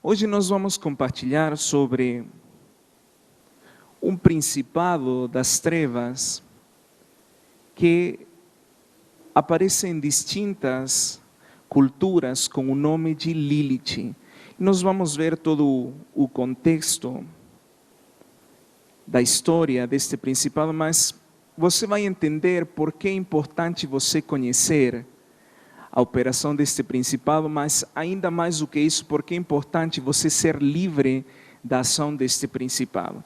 Hoje nós vamos compartilhar sobre um principado das trevas que aparece em distintas culturas com o nome de Lilith. Nós vamos ver todo o contexto da história deste principado, mas você vai entender por que é importante você conhecer a operação deste principado, mas ainda mais do que isso, porque é importante você ser livre da ação deste principado.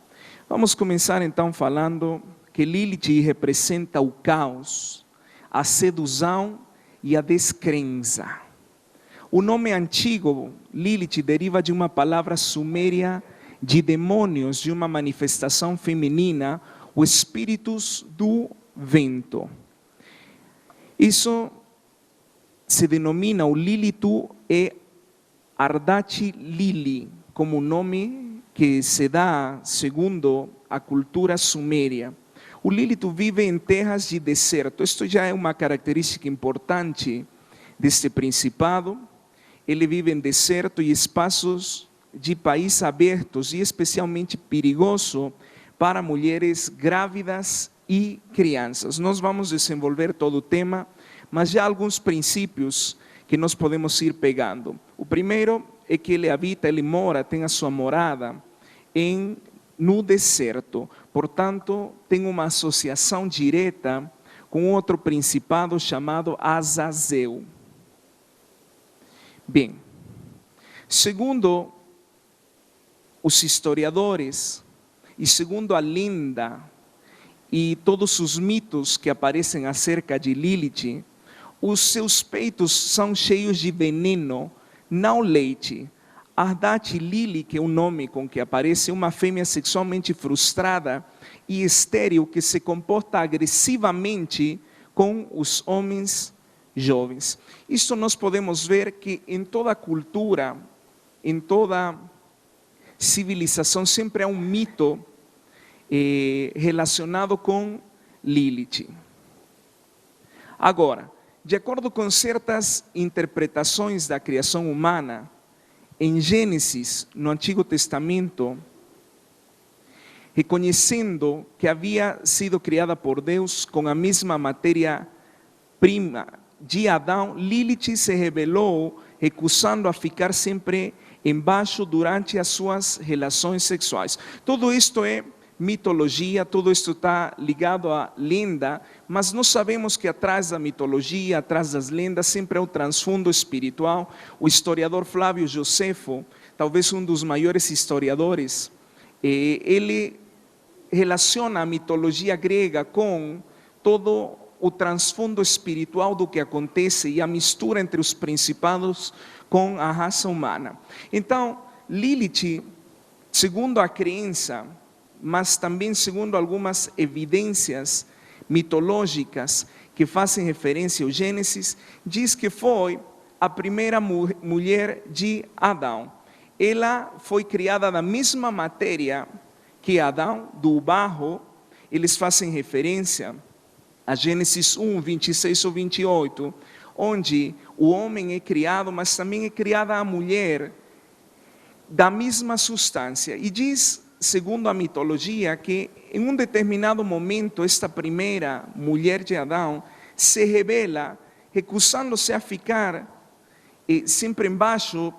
Vamos começar então falando que Lilith representa o caos, a sedução e a descrença. O nome antigo, Lilith, deriva de uma palavra suméria de demônios, de uma manifestação feminina, os espíritos do vento. Isso se denomina o Lilith e Ardati Lili, como nome que se dá segundo a cultura suméria. O Lilith vive em terras de deserto. Isto já é uma característica importante deste principado. Ele vive em deserto e espaços de países abertos, e especialmente perigoso para mulheres grávidas e crianças. Nós vamos desenvolver todo o tema, mas já há alguns princípios que nós podemos ir pegando. O primeiro é que ele habita, ele mora, tem a sua morada no deserto. Portanto, tem uma associação direta com outro principado chamado Azazel. Bem, segundo os historiadores e segundo a lenda e todos os mitos que aparecem acerca de Lilith, os seus peitos são cheios de veneno, não leite. Ardati Lili, que é o nome com que aparece, é uma fêmea sexualmente frustrada e estéril que se comporta agressivamente com os homens jovens. Isso nós podemos ver que em toda cultura, em toda civilização, sempre há um mito relacionado com Lilith. Agora, de acordo com certas interpretações da criação humana, em Gênesis, no Antigo Testamento, reconhecendo que havia sido criada por Deus com a mesma matéria-prima de Adão, Lilith se rebelou, recusando a ficar sempre embaixo durante as suas relações sexuais. Tudo isto é mitologia, tudo isto está ligado à lenda, mas nós sabemos que atrás da mitologia, atrás das lendas, sempre há um transfundo espiritual. O historiador Flávio Josefo, talvez um dos maiores historiadores, ele relaciona a mitologia grega com todo o transfundo espiritual do que acontece e a mistura entre os principados com a raça humana. Então, Lilith, segundo a crença, mas também segundo algumas evidências mitológicas que fazem referência ao Gênesis, diz que foi a primeira mulher de Adão. Ela foi criada da mesma matéria que Adão, do barro. Eles fazem referência a Gênesis 1, 26 ou 28, onde o homem é criado, mas também é criada a mulher da mesma substância. E diz, segundo a mitologia, que em um determinado momento esta primeira mulher de Adão se rebela, recusando-se a ficar sempre embaixo,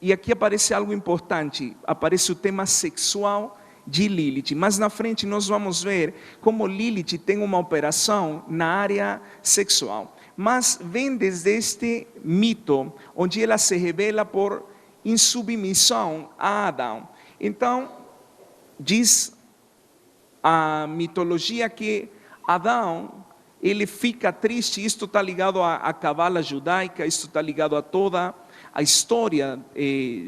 e aqui aparece algo importante, aparece o tema sexual de Lilith, mas na frente nós vamos ver como Lilith tem uma operação na área sexual, mas vem desde este mito, onde ela se rebela por insubmissão a Adão. Então, diz a mitologia que Adão, ele fica triste. Isto está ligado à cabala judaica, isto está ligado a toda a história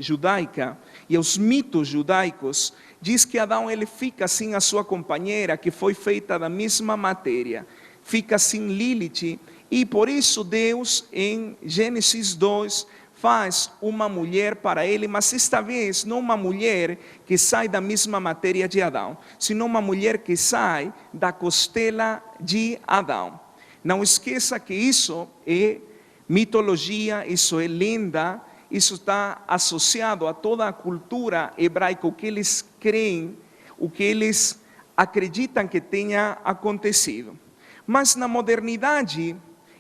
judaica e aos mitos judaicos. Diz que Adão, ele fica sem a sua companheira, que foi feita da mesma matéria, fica sem Lilith, e por isso Deus, em Gênesis 2, faz uma mulher para ele, mas esta vez não uma mulher que sai da mesma matéria de Adão, senão uma mulher que sai da costela de Adão. Não esqueça que isso é mitologia, isso é lenda, isso está associado a toda a cultura hebraica, o que eles creem, o que eles acreditam que tenha acontecido. Mas na modernidade,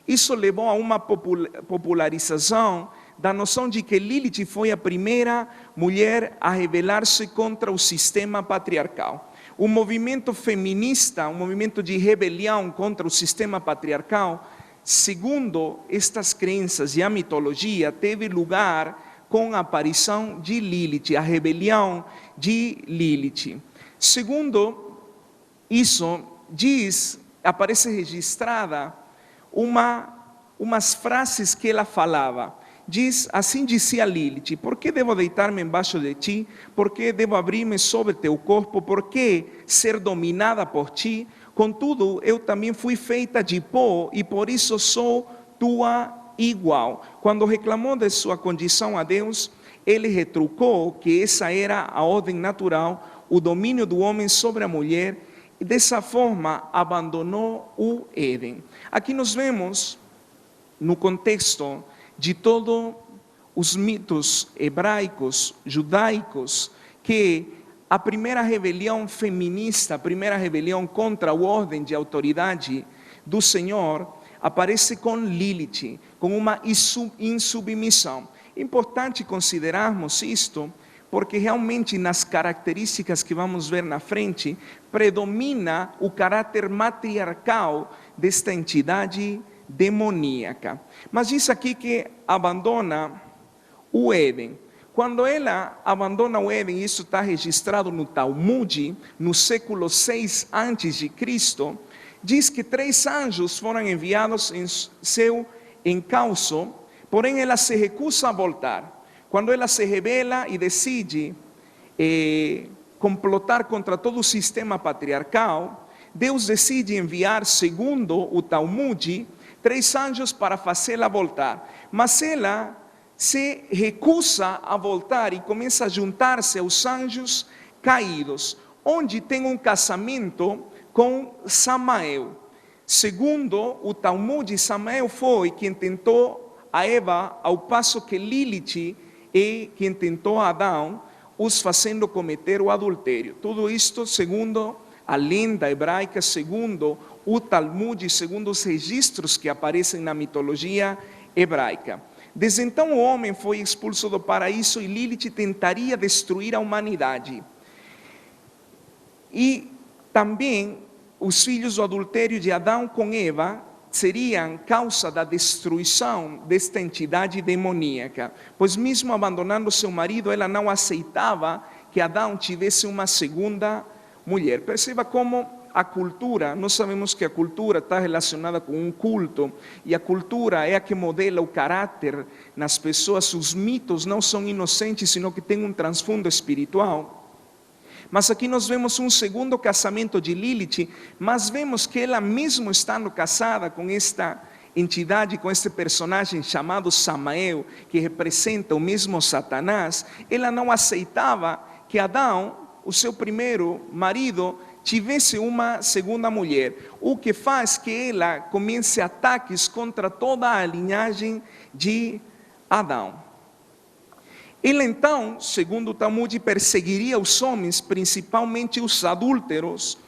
isso levou a uma popularização da noção de que Lilith foi a primeira mulher a rebelar-se contra o sistema patriarcal. O movimento feminista, um movimento de rebelião contra o sistema patriarcal, segundo estas crenças e a mitologia, teve lugar com a aparição de Lilith, a rebelião de Lilith. Segundo isso, aparece registrada umas frases que ela falava. Diz, assim dizia Lilith: por que devo deitar-me embaixo de ti? Por que devo abrir-me sobre teu corpo? Por que ser dominada por ti? Contudo, eu também fui feita de pó e por isso sou tua igual. Quando reclamou de sua condição a Deus, ele retrucou que essa era a ordem natural, o domínio do homem sobre a mulher, e dessa forma abandonou o Éden. Aqui nós vemos, no contexto de todos os mitos hebraicos, judaicos, que a primeira rebelião feminista, a primeira rebelião contra a ordem de autoridade do Senhor, aparece com Lilith, com uma insubmissão. É importante considerarmos isto, porque realmente nas características que vamos ver na frente, predomina o caráter matriarcal desta entidade demoníaca. Mas diz aqui que abandona o Éden. Quando ela abandona o Éden, isso está registrado no Talmud, no século 6 a.C., diz que 3 anjos foram enviados em seu encalço, porém ela se recusa a voltar. Quando ela se rebela e decide complotar contra todo o sistema patriarcal, Deus decide enviar, segundo o Talmud, 3 anjos para fazê-la voltar. Mas ela se recusa a voltar e começa a juntar-se aos anjos caídos, onde tem um casamento com Samael. Segundo o Talmud, Samael foi quem tentou a Eva, ao passo que Lilith é quem tentou a Adão, os fazendo cometer o adultério. Tudo isto segundo a lenda hebraica, segundo o Talmud, segundo os registros que aparecem na mitologia hebraica. Desde então o homem foi expulso do paraíso e Lilith tentaria destruir a humanidade. E também os filhos do adultério de Adão com Eva seriam causa da destruição desta entidade demoníaca, pois mesmo abandonando seu marido, ela não aceitava que Adão tivesse uma segunda mulher. Perceba como a cultura, nós sabemos que a cultura está relacionada com um culto, e a cultura é a que modela o caráter nas pessoas. Os mitos não são inocentes, sino que têm um transfundo espiritual. Mas aqui nós vemos um segundo casamento de Lilith, mas vemos que ela mesmo estando casada com esta entidade, com este personagem chamado Samael, que representa o mesmo Satanás, ela não aceitava que Adão, o seu primeiro marido, tivesse uma segunda mulher, o que faz que ela comece ataques contra toda a linhagem de Adão. Ela então, segundo o Talmud, perseguiria os homens, principalmente os adúlteros,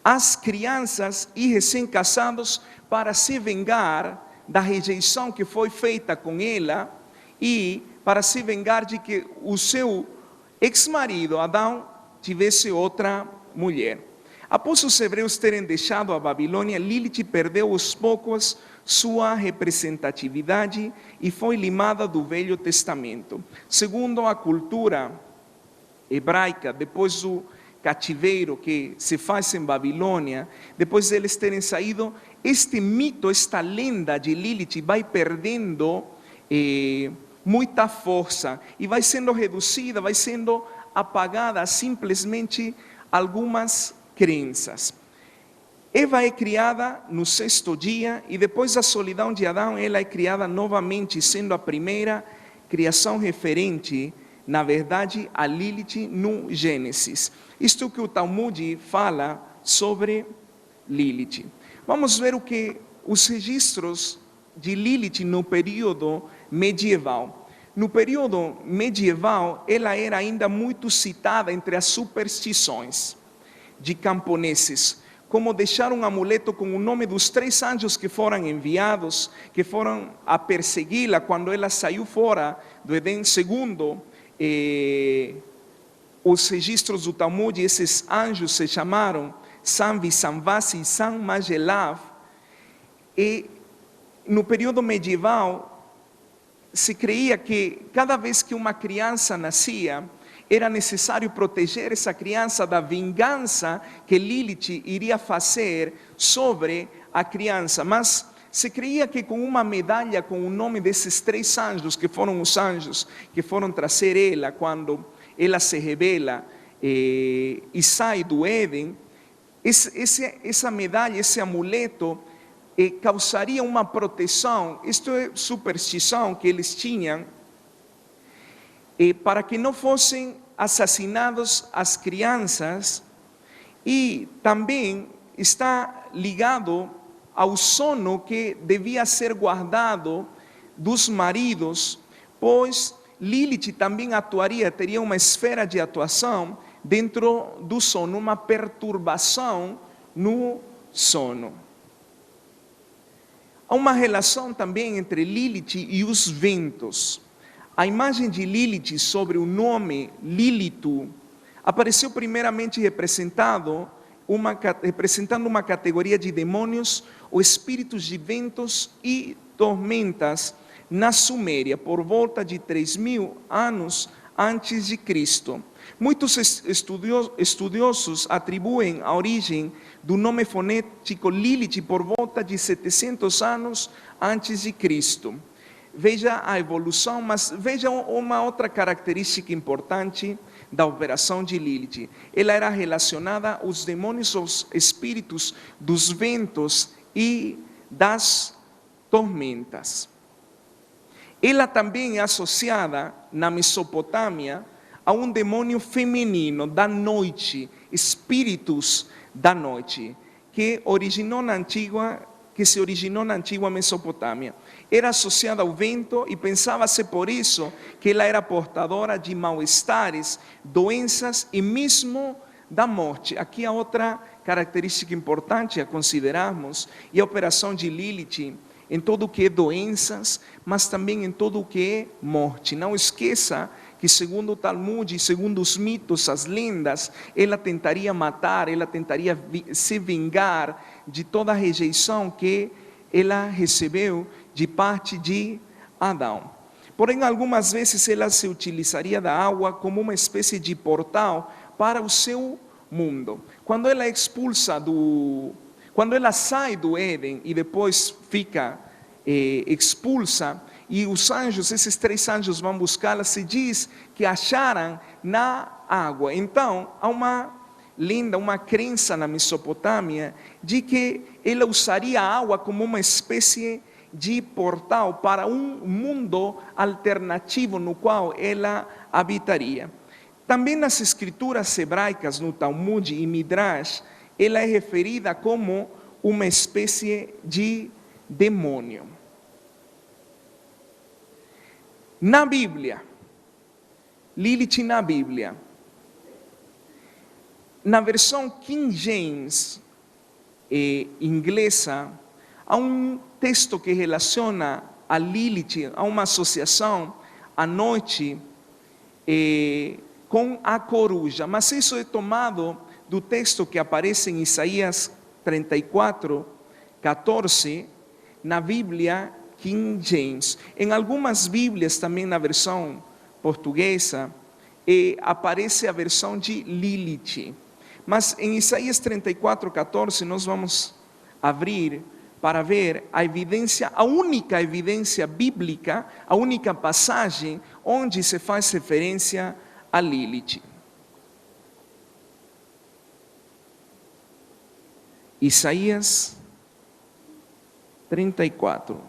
as crianças e recém-casados, para se vingar da rejeição que foi feita com ela e para se vingar de que o seu ex-marido, Adão, tivesse outra mulher. Após os hebreus terem deixado a Babilônia, Lilith perdeu aos poucos sua representatividade e foi limada do Velho Testamento. Segundo a cultura hebraica, depois do cativeiro que se faz em Babilônia, depois de eles terem saído, este mito, esta lenda de Lilith vai perdendo muita força e vai sendo reduzida, vai sendo apagada simplesmente algumas crenças. Eva é criada no 6º dia e depois da solidão de Adão, ela é criada novamente, sendo a primeira criação referente, na verdade, a Lilith no Gênesis. Isto que o Talmud fala sobre Lilith. Vamos ver o que os registros de Lilith no período medieval. no período medieval, ela era ainda muito citada entre as superstições de camponeses, como deixar um amuleto com o nome dos 3 anjos que foram enviados, que foram a persegui-la quando ela saiu fora do Edém. Segundo os registros do Talmud, esses anjos se chamaram San Visanvasi e San Magelav. E no período medieval, se creia que cada vez que uma criança nascia, era necessário proteger essa criança da vingança que Lilith iria fazer sobre a criança. Mas se creia que com uma medalha com o nome desses 3 anjos, que foram os anjos que foram trazer ela quando ela se rebela e sai do Éden, essa medalha, esse amuleto, causaria uma proteção. Isto é superstição que eles tinham, para que não fossem assassinados as crianças, e também está ligado ao sono que devia ser guardado dos maridos, pois Lilith também atuaria, teria uma esfera de atuação dentro do sono, uma perturbação no sono. Há uma relação também entre Lilith e os ventos. A imagem de Lilith sobre o nome Lilith apareceu primeiramente representando uma categoria de demônios ou espíritos de ventos e tormentas na Suméria, por volta de 3.000 anos antes de Cristo. Muitos estudiosos atribuem a origem do nome fonético Lilith por volta de 700 anos antes de Cristo. Veja a evolução, mas veja uma outra característica importante da operação de Lilith. Ela era relacionada aos demônios, aos espíritos dos ventos e das tormentas. Ela também é associada na Mesopotâmia a um demônio feminino da noite, espíritos da noite, que se originou na antiga Mesopotâmia. Era associada ao vento e pensava-se por isso que ela era portadora de mal-estares, doenças e mesmo da morte. Aqui há outra característica importante a considerarmos, e a operação de Lilith em tudo o que é doenças, mas também em tudo o que é morte. Não esqueça que, segundo o Talmud, segundo os mitos, as lendas, ela tentaria matar, ela tentaria se vingar de toda a rejeição que ela recebeu de parte de Adão. Porém, algumas vezes ela se utilizaria da água como uma espécie de portal para o seu mundo. Quando ela sai do Éden e depois fica expulsa, e os anjos, esses 3 anjos vão buscá-la, se diz que acharam na água. Então, há uma lenda, uma crença na Mesopotâmia de que ela usaria a água como uma espécie de portal para um mundo alternativo no qual ela habitaria. Também nas escrituras hebraicas, no Talmud e Midrash, ela é referida como uma espécie de demônio. Na Bíblia, Lilith na Bíblia, na versão King James inglesa, há um texto que relaciona a Lilith, a uma associação à noite com a coruja, mas isso é tomado do texto que aparece em Isaías 34, 14, na Bíblia King James. Em algumas Bíblias, também na versão portuguesa, aparece a versão de Lilith. Mas em Isaías 34, 14, nós vamos abrir para ver a evidência, a única evidência bíblica, a única passagem onde se faz referência a Lilith. Isaías 34,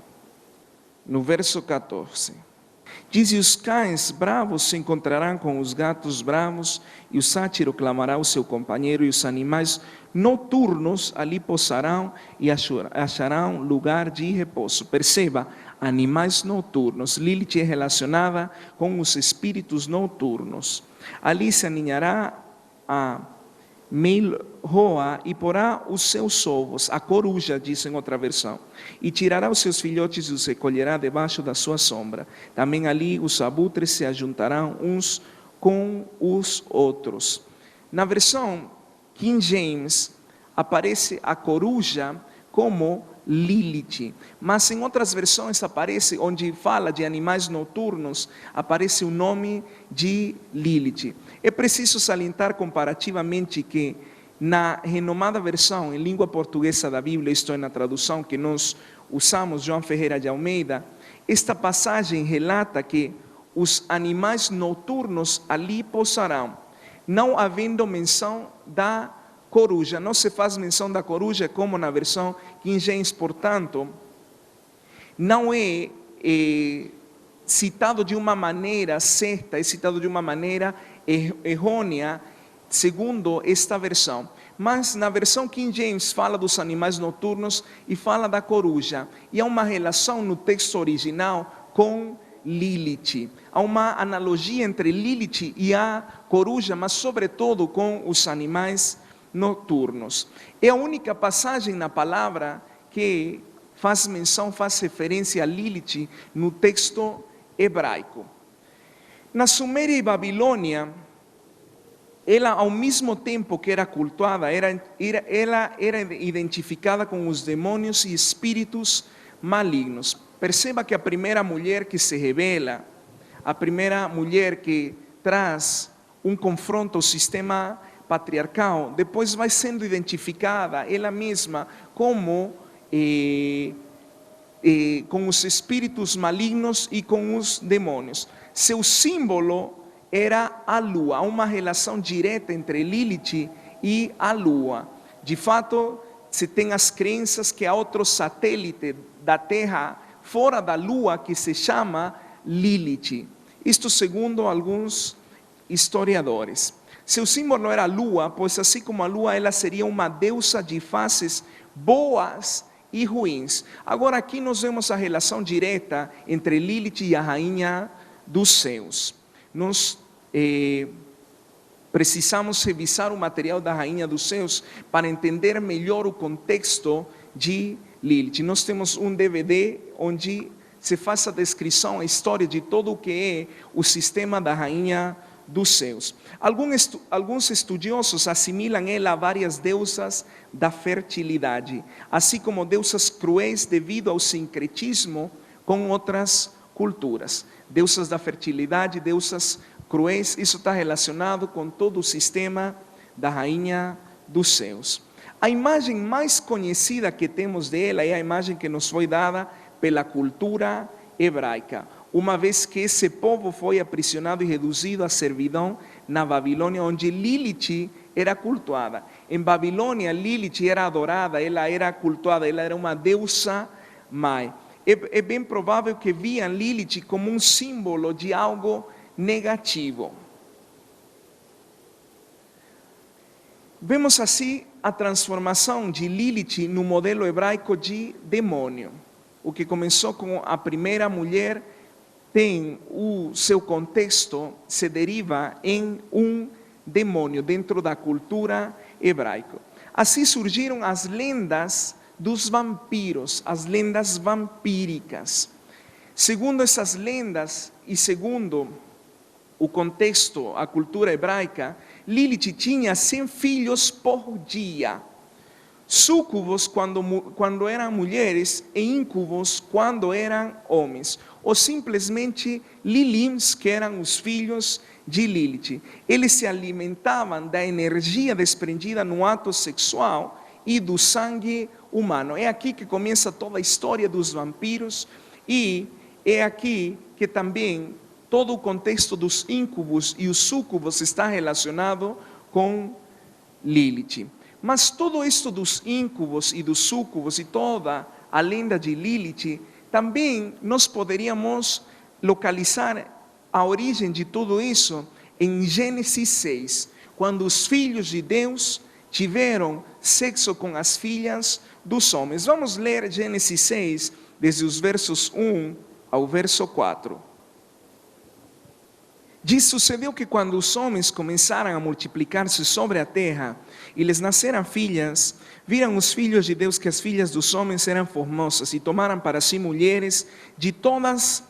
no verso 14. Diz: e os cães bravos se encontrarão com os gatos bravos, e o sátiro clamará ao seu companheiro, e os animais noturnos ali pousarão e acharão lugar de repouso. Perceba, animais noturnos. Lilith é relacionada com os espíritos noturnos. Ali se aninhará a Melhoa e porá os seus ovos, a coruja, diz em outra versão, e tirará os seus filhotes e os recolherá debaixo da sua sombra. Também ali os abutres se ajuntarão uns com os outros. Na versão King James, aparece a coruja como Lilith, mas em outras versões aparece, onde fala de animais noturnos, aparece o nome de Lilith. É preciso salientar comparativamente que na renomada versão em língua portuguesa da Bíblia, isto é, na tradução que nós usamos, João Ferreira de Almeida, esta passagem relata que os animais noturnos ali pousarão, não havendo menção da coruja. Não se faz menção da coruja como na versão King James, portanto, não é citado de uma maneira certa, é citado de uma maneira errônea, segundo esta versão. Mas na versão King James fala dos animais noturnos e fala da coruja. E há uma relação no texto original com Lilith. Há uma analogia entre Lilith e a coruja, mas sobretudo com os animais noturnos. É a única passagem na palavra que faz menção, faz referência a Lilith no texto hebraico. Na Suméria e Babilônia, ela ao mesmo tempo que era cultuada, ela era identificada com os demônios e espíritos malignos. Perceba que a primeira mulher que se revela, a primeira mulher que traz um confronto ao sistema patriarcal, depois vai sendo identificada ela mesma como com os espíritos malignos e com os demônios. Seu símbolo era a lua, há uma relação direta entre Lilith e a lua. De fato, se tem as crenças que há outro satélite da Terra fora da lua que se chama Lilith. Isto segundo alguns historiadores. Seu símbolo era a lua, pois assim como a lua, ela seria uma deusa de faces boas e ruins. Agora aqui nós vemos a relação direta entre Lilith e a rainha dos céus. Nós precisamos revisar o material da rainha dos céus para entender melhor o contexto de Lilith. Nós temos um DVD onde se faz a descrição, a história de todo o que é o sistema da rainha dos céus. Alguns estudiosos assimilam ela a várias deusas da fertilidade, assim como deusas cruéis devido ao sincretismo com outras culturas. Deusas da fertilidade, deusas cruéis, isso está relacionado com todo o sistema da rainha dos céus. A imagem mais conhecida que temos dela é a imagem que nos foi dada pela cultura hebraica, uma vez que esse povo foi aprisionado e reduzido à servidão na Babilônia, onde Lilith era cultuada. Em Babilônia, Lilith era adorada, ela era cultuada, ela era uma deusa mãe. É bem provável que viam Lilith como um símbolo de algo negativo. Vemos assim a transformação de Lilith no modelo hebraico de demônio. O que começou com a primeira mulher tem o seu contexto, se deriva em um demônio dentro da cultura hebraica. Assim surgiram as lendas dos vampiros, as lendas vampíricas. Segundo essas lendas e segundo o contexto, a cultura hebraica, Lilith tinha 100 filhos por dia. Súcubos quando eram mulheres e íncubos quando eram homens. Ou simplesmente Lilims, que eram os filhos de Lilith. Eles se alimentavam da energia desprendida no ato sexual e do sangue humano. É aqui que começa toda a história dos vampiros e é aqui que também todo o contexto dos íncubos e os súcubos está relacionado com Lilith. Mas todo isto dos íncubos e dos súcubos e toda a lenda de Lilith, também nós poderíamos localizar a origem de tudo isso em Gênesis 6, quando os filhos de Deus tiveram sexo com as filhas dos homens. Vamos ler Gênesis 6, desde os versos 1 ao verso 4. Diz: sucedeu que quando os homens começaram a multiplicar-se sobre a terra e lhes nasceram filhas, viram os filhos de Deus que as filhas dos homens eram formosas e tomaram para si mulheres de todas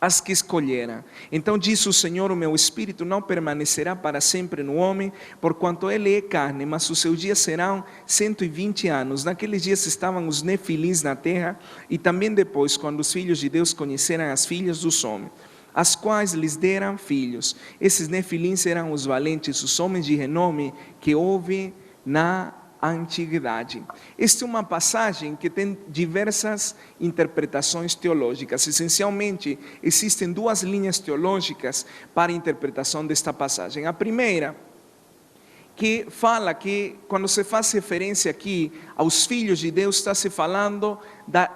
as que escolheram. Então disse o Senhor: o meu espírito não permanecerá para sempre no homem, porquanto ele é carne, mas os seus dias serão 120 anos. Naqueles dias estavam os nefilins na terra, e também depois, quando os filhos de Deus conheceram as filhas dos homens, as quais lhes deram filhos. Esses nefilins eram os valentes, os homens de renome que houve na antiguidade. Esta é uma passagem que tem diversas interpretações teológicas. Essencialmente, existem duas linhas teológicas para a interpretação desta passagem. A primeira, que fala que, quando se faz referência aqui aos filhos de Deus, está se falando da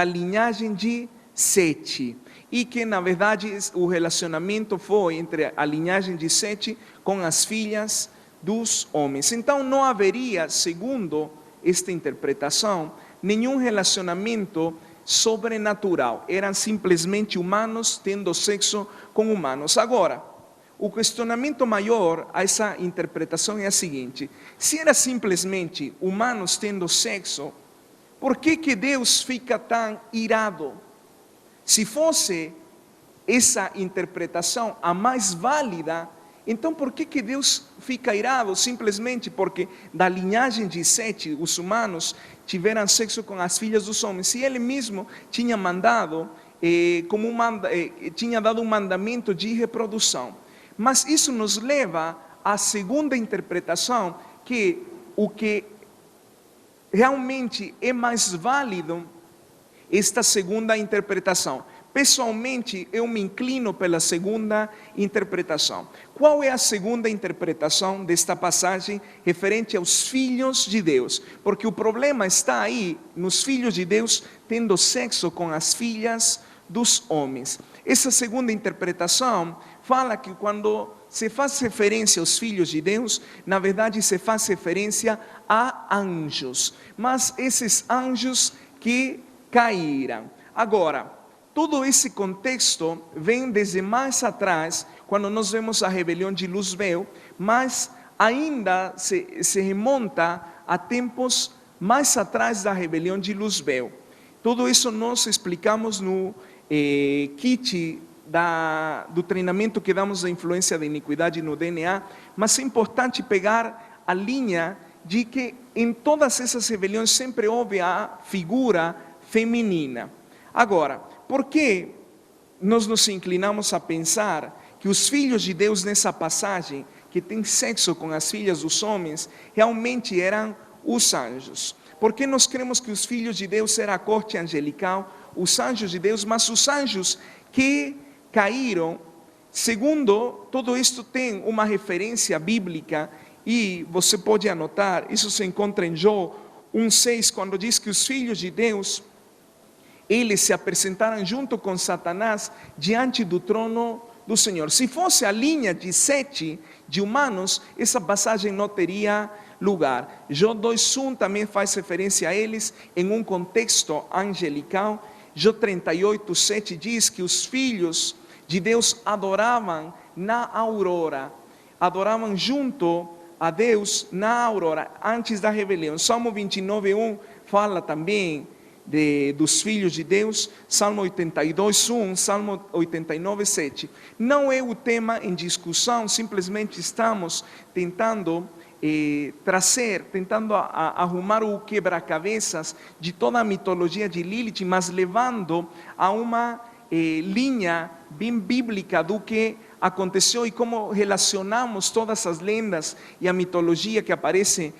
linhagem de Sete, e que, na verdade, o relacionamento foi entre a linhagem de Sete com as filhas dos homens. Então não haveria, segundo esta interpretação, nenhum relacionamento sobrenatural. Eram simplesmente humanos tendo sexo com humanos. Agora, o questionamento maior a essa interpretação é a seguinte: se era simplesmente humanos tendo sexo, por que Deus fica tão irado? Se fosse essa interpretação a mais válida, então por que Deus fica irado? Simplesmente porque da linhagem de Sete, os humanos tiveram sexo com as filhas dos homens. Se ele mesmo tinha mandado, tinha dado um mandamento de reprodução. Mas isso nos leva à segunda interpretação, que o que realmente é mais válido, esta segunda interpretação. Pessoalmente, eu me inclino pela segunda interpretação. Qual é a segunda interpretação desta passagem referente aos filhos de Deus? Porque o problema está aí, nos filhos de Deus tendo sexo com as filhas dos homens. Essa segunda interpretação fala que quando se faz referência aos filhos de Deus, na verdade se faz referência a anjos. Mas esses anjos que caíram. Agora, todo esse contexto vem desde mais atrás, quando nós vemos a rebelião de Luzbel, mas ainda se remonta a tempos mais atrás da rebelião de Luzbel. Tudo isso nós explicamos no kit do treinamento que damos da influência da iniquidade no DNA, mas é importante pegar a linha de que em todas essas rebeliões sempre houve a figura feminina. Agora, por que nós nos inclinamos a pensar que os filhos de Deus nessa passagem, que tem sexo com as filhas dos homens, realmente eram os anjos? Por que nós cremos que os filhos de Deus eram a corte angelical, os anjos de Deus, mas os anjos que caíram? Segundo, tudo isto tem uma referência bíblica, e você pode anotar, isso se encontra em Jó 1,6, quando diz que os filhos de Deus, eles se apresentaram junto com Satanás diante do trono do Senhor. Se fosse a linha de Sete de humanos, essa passagem não teria lugar. Jó 2,1 também faz referência a eles em um contexto angelical. Jó 38,7 diz que os filhos de Deus adoravam na aurora, adoravam junto a Deus na aurora, antes da rebelião. Salmo 29,1 fala também dos filhos de Deus. Salmo 82,1, Salmo 89,7. Não é o tema em discussão, simplesmente estamos tentando tentando arrumar o quebra-cabeças de toda a mitologia de Lilith, mas levando a uma linha bem bíblica do que aconteceu e como relacionamos todas as lendas e a mitologia que aparece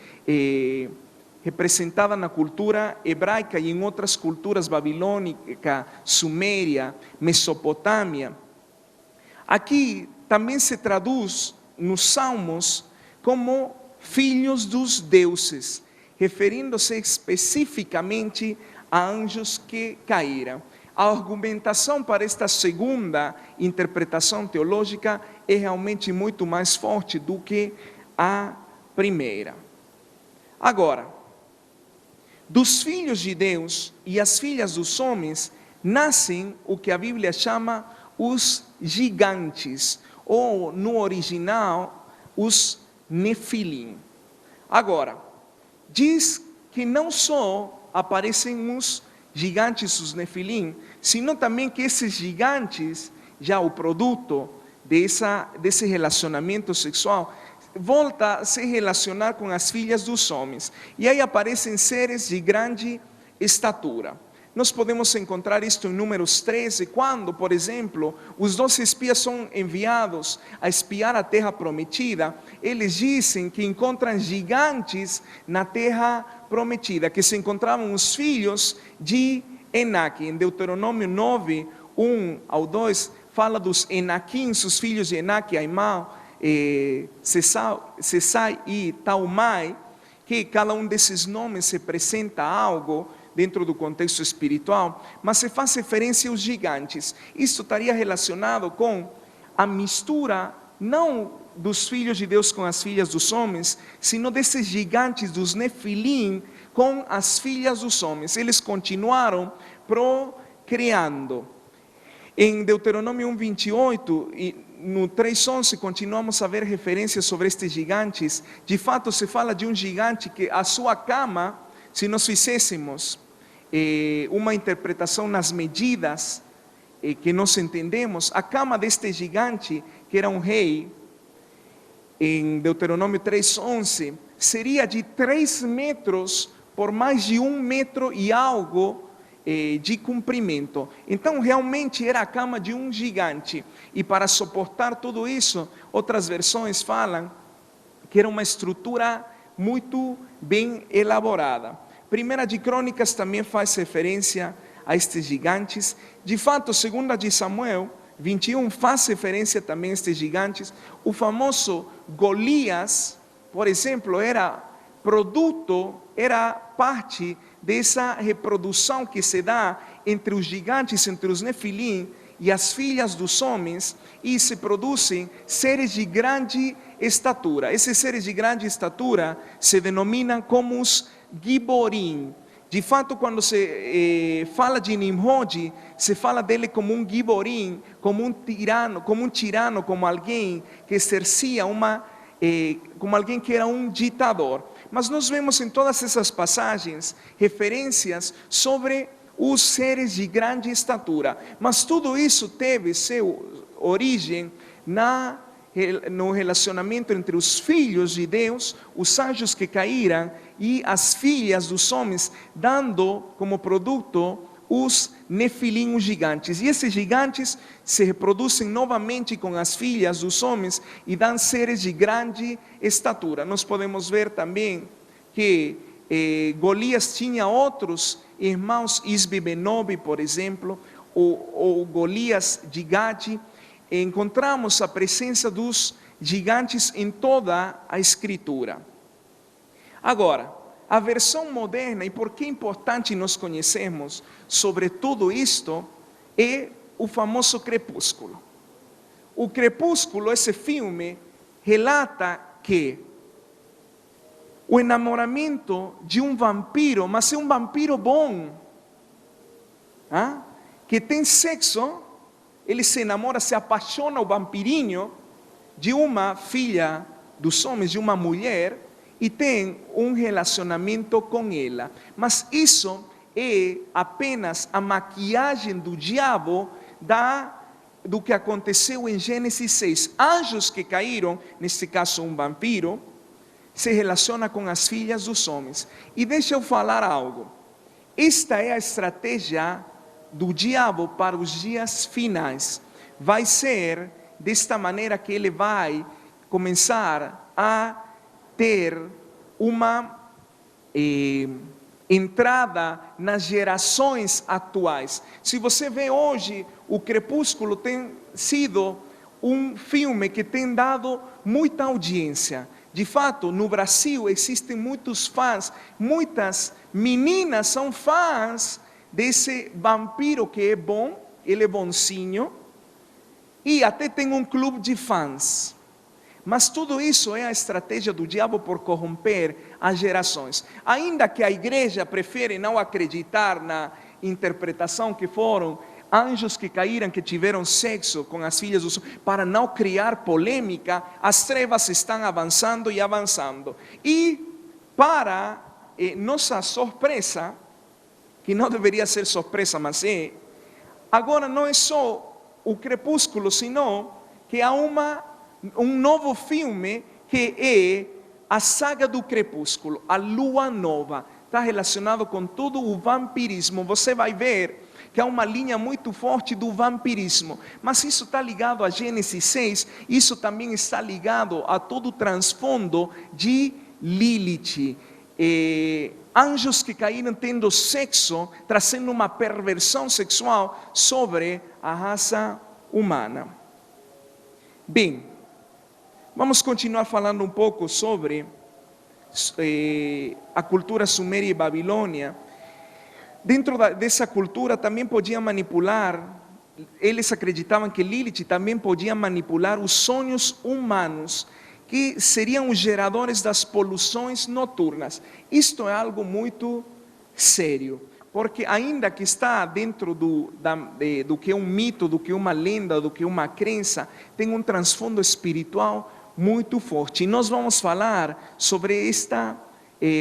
representada na cultura hebraica e em outras culturas, babilônica, suméria, Mesopotâmia. Aqui também se traduz nos Salmos como filhos dos deuses, referindo-se especificamente a anjos que caíram. A argumentação para esta segunda interpretação teológica é realmente muito mais forte do que a primeira. Agora, Dos filhos de Deus e as filhas dos homens nascem o que a Bíblia chama os gigantes, ou no original, os Nefilim. Agora, diz que não só aparecem os gigantes, os Nefilim, sino também que esses gigantes, já o produto desse relacionamento sexual, volta a se relacionar com as filhas dos homens. E aí aparecem seres de grande estatura. Nós podemos encontrar isto em Números 13, quando, por exemplo, os 12 espias são enviados a espiar a terra prometida. Eles dizem que encontram gigantes na terra prometida, que se encontravam os filhos de Enaque. Em Deuteronômio 9, 1 ao 2, fala dos Enaquins, os filhos de Enaque, Aimau, Sesai e Taumai, que cada um desses nomes representa algo dentro do contexto espiritual, mas se faz referência aos gigantes. Isso estaria relacionado com a mistura, não dos filhos de Deus com as filhas dos homens, sino desses gigantes, dos Nefilim, com as filhas dos homens. Eles continuaram procriando. Em Deuteronômio 1:28 e no 3:11 continuamos a ver referências sobre estes gigantes. De fato, se fala de um gigante que a sua cama, se nós fizéssemos uma interpretação nas medidas que nós entendemos, a cama deste gigante, que era um rei, em Deuteronômio 3:11, seria de 3 metros por mais de 1 metro e algo de comprimento. Então realmente era a cama de um gigante. E para suportar tudo isso, outras versões falam que era uma estrutura muito bem elaborada. Primeira de Crônicas também faz referência a estes gigantes. De fato, segunda de Samuel 21 faz referência também a estes gigantes. O famoso Golias, por exemplo, era parte dessa reprodução que se dá entre os gigantes, entre os Nefilim e as filhas dos homens, e se produzem seres de grande estatura. Esses seres de grande estatura se denominam como os Giborim. De fato, quando se fala de Nimrod, se fala dele como um Giborim, como um tirano, como alguém que exercia como alguém que era um ditador. Mas nós vemos em todas essas passagens referências sobre os seres de grande estatura. Mas tudo isso teve sua origem no relacionamento entre os filhos de Deus, os anjos que caíram, e as filhas dos homens, dando como produto os Nefilim, os gigantes. E esses gigantes se reproduzem novamente com as filhas dos homens e dão seres de grande estatura. Nós podemos ver também que Golias tinha outros irmãos, Isbi-Benob, por exemplo, ou Golias de Gade. Encontramos a presença dos gigantes em toda a Escritura. Agora, a versão moderna, e por que é importante nós conhecermos sobre tudo isto, é o famoso Crepúsculo. O Crepúsculo, esse filme, relata que o enamoramento de um vampiro, mas é um vampiro bom, que tem sexo, ele se enamora, se apaixona, o vampirinho, de uma filha dos homens, de uma mulher, e tem um relacionamento com ela. Mas isso é apenas a maquiagem do diabo do que aconteceu em Gênesis 6. Anjos que caíram, neste caso um vampiro, se relaciona com as filhas dos homens. E deixa eu falar algo. Esta é a estratégia do diabo para os dias finais. Vai ser desta maneira que ele vai começar a ter uma entrada nas gerações atuais. Se você vê hoje, o Crepúsculo tem sido um filme que tem dado muita audiência. De fato, no Brasil existem muitos fãs, muitas meninas são fãs desse vampiro que é bom, ele é bonzinho, e até tem um clube de fãs. Mas tudo isso é a estratégia do diabo por corromper as gerações. Ainda que a igreja prefere não acreditar na interpretação que foram anjos que caíram, que tiveram sexo com as filhas dos homens, para não criar polêmica, as trevas estão avançando e avançando. E para nossa surpresa, que não deveria ser surpresa, mas agora não é só o crepúsculo, senão que há um novo filme que é a saga do crepúsculo, a lua nova. Está relacionado com todo o vampirismo. Você vai ver que há uma linha muito forte do vampirismo, mas isso está ligado a Gênesis 6, isso também está ligado a todo o transfundo de Lilith. Anjos que caíram tendo sexo, trazendo uma perversão sexual sobre a raça humana. Bem, vamos continuar falando um pouco sobre a cultura suméria e babilônia. Dentro dessa cultura também podia manipular, eles acreditavam que Lilith também podia manipular os sonhos humanos, que seriam os geradores das poluições noturnas. Isto é algo muito sério, porque ainda que está dentro do que é um mito, do que é uma lenda, do que é uma crença, tem um transfundo espiritual muito forte. E nós vamos falar sobre esta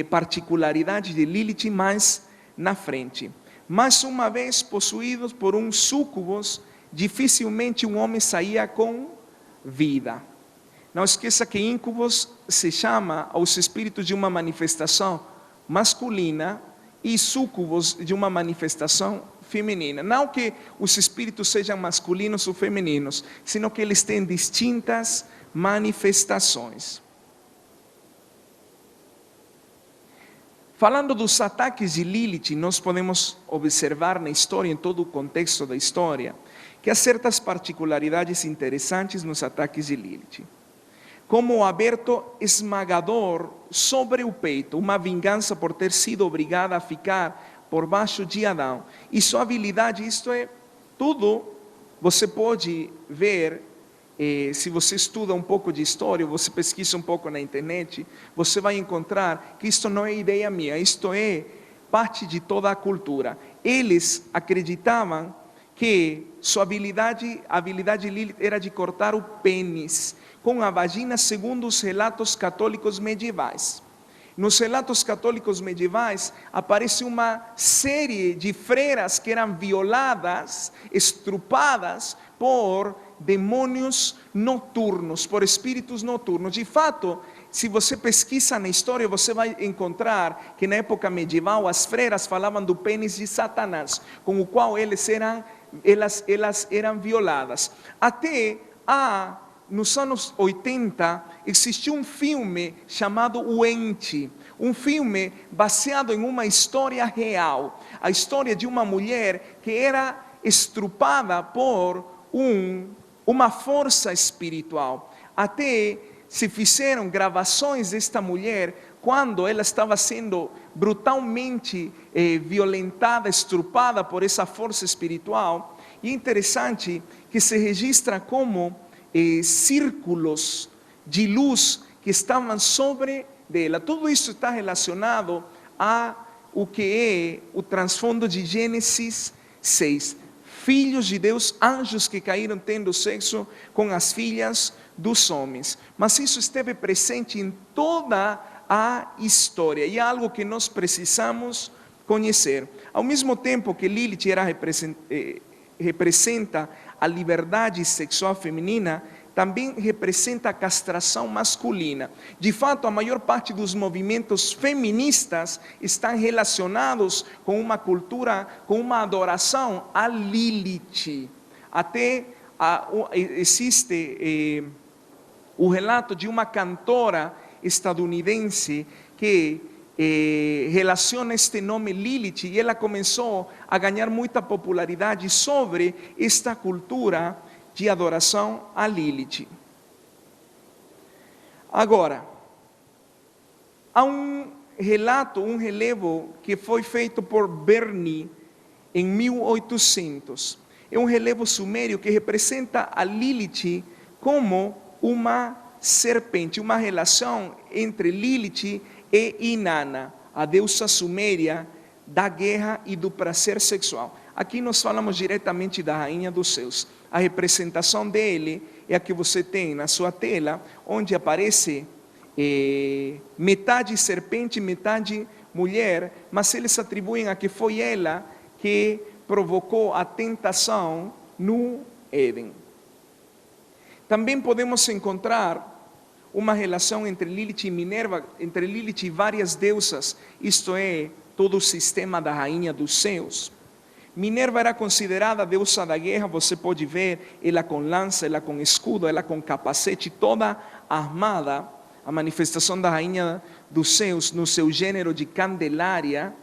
particularidade de Lilith mais na frente. Mais uma vez possuídos por um súcubus, dificilmente um homem saía com vida. Não esqueça que íncubos se chama aos espíritos de uma manifestação masculina e súcubos de uma manifestação feminina. Não que os espíritos sejam masculinos ou femininos, sino que eles têm distintas manifestações. Falando dos ataques de Lilith, nós podemos observar na história, em todo o contexto da história, que há certas particularidades interessantes nos ataques de Lilith. Como o aberto esmagador sobre o peito, uma vingança por ter sido obrigada a ficar por baixo de Adão. E sua habilidade, isto é tudo, você pode ver. Se você estuda um pouco de história, você pesquisa um pouco na internet, você vai encontrar que isto não é ideia minha, isto é parte de toda a cultura. Eles acreditavam que sua habilidade, a habilidade de Lilith era de cortar o pênis com a vagina, segundo os relatos católicos medievais. Nos relatos católicos medievais aparece uma série de freiras que eram violadas, estrupadas por demônios noturnos, por espíritos noturnos. De fato, se você pesquisa na história, você vai encontrar que na época medieval as freiras falavam do pênis de Satanás, com o qual elas eram violadas. Até nos anos 80, existiu um filme chamado O Ente, um filme baseado em uma história real, a história de uma mulher que era estrupada por uma força espiritual. Até se fizeram gravações desta mulher quando ela estava sendo brutalmente violentada, estrupada por essa força espiritual. E é interessante que se registra como círculos de luz que estavam sobre dela. Tudo isso está relacionado a o que é o transfundo de Gênesis 6. Filhos de Deus, anjos que caíram tendo sexo com as filhas dos homens. Mas isso esteve presente em toda a história e é algo que nós precisamos conhecer. Ao mesmo tempo que Lilith representa a liberdade sexual feminina, também representa a castração masculina. De fato, a maior parte dos movimentos feministas estão relacionados com uma cultura, com uma adoração a Lilith. Até existe o relato de uma cantora estadunidense que relaciona este nome Lilith e ela começou a ganhar muita popularidade sobre esta cultura de adoração a Lilith. Agora, há um relato, um relevo que foi feito por Berni em 1800. É um relevo sumério que representa a Lilith como uma serpente, uma relação entre Lilith e Inanna, a deusa suméria da guerra e do prazer sexual. Aqui nós falamos diretamente da rainha dos céus. A representação dele é a que você tem na sua tela, onde aparece metade serpente, metade mulher, mas eles atribuem a que foi ela que provocou a tentação no Éden. Também podemos encontrar uma relação entre Lilith e Minerva, entre Lilith e várias deusas, isto é, todo o sistema da rainha dos céus. Minerva era considerada a deusa da guerra, você pode ver ela com lança, ela com escudo, ela com capacete, toda armada, a manifestação da rainha dos céus no seu gênero de Candelária,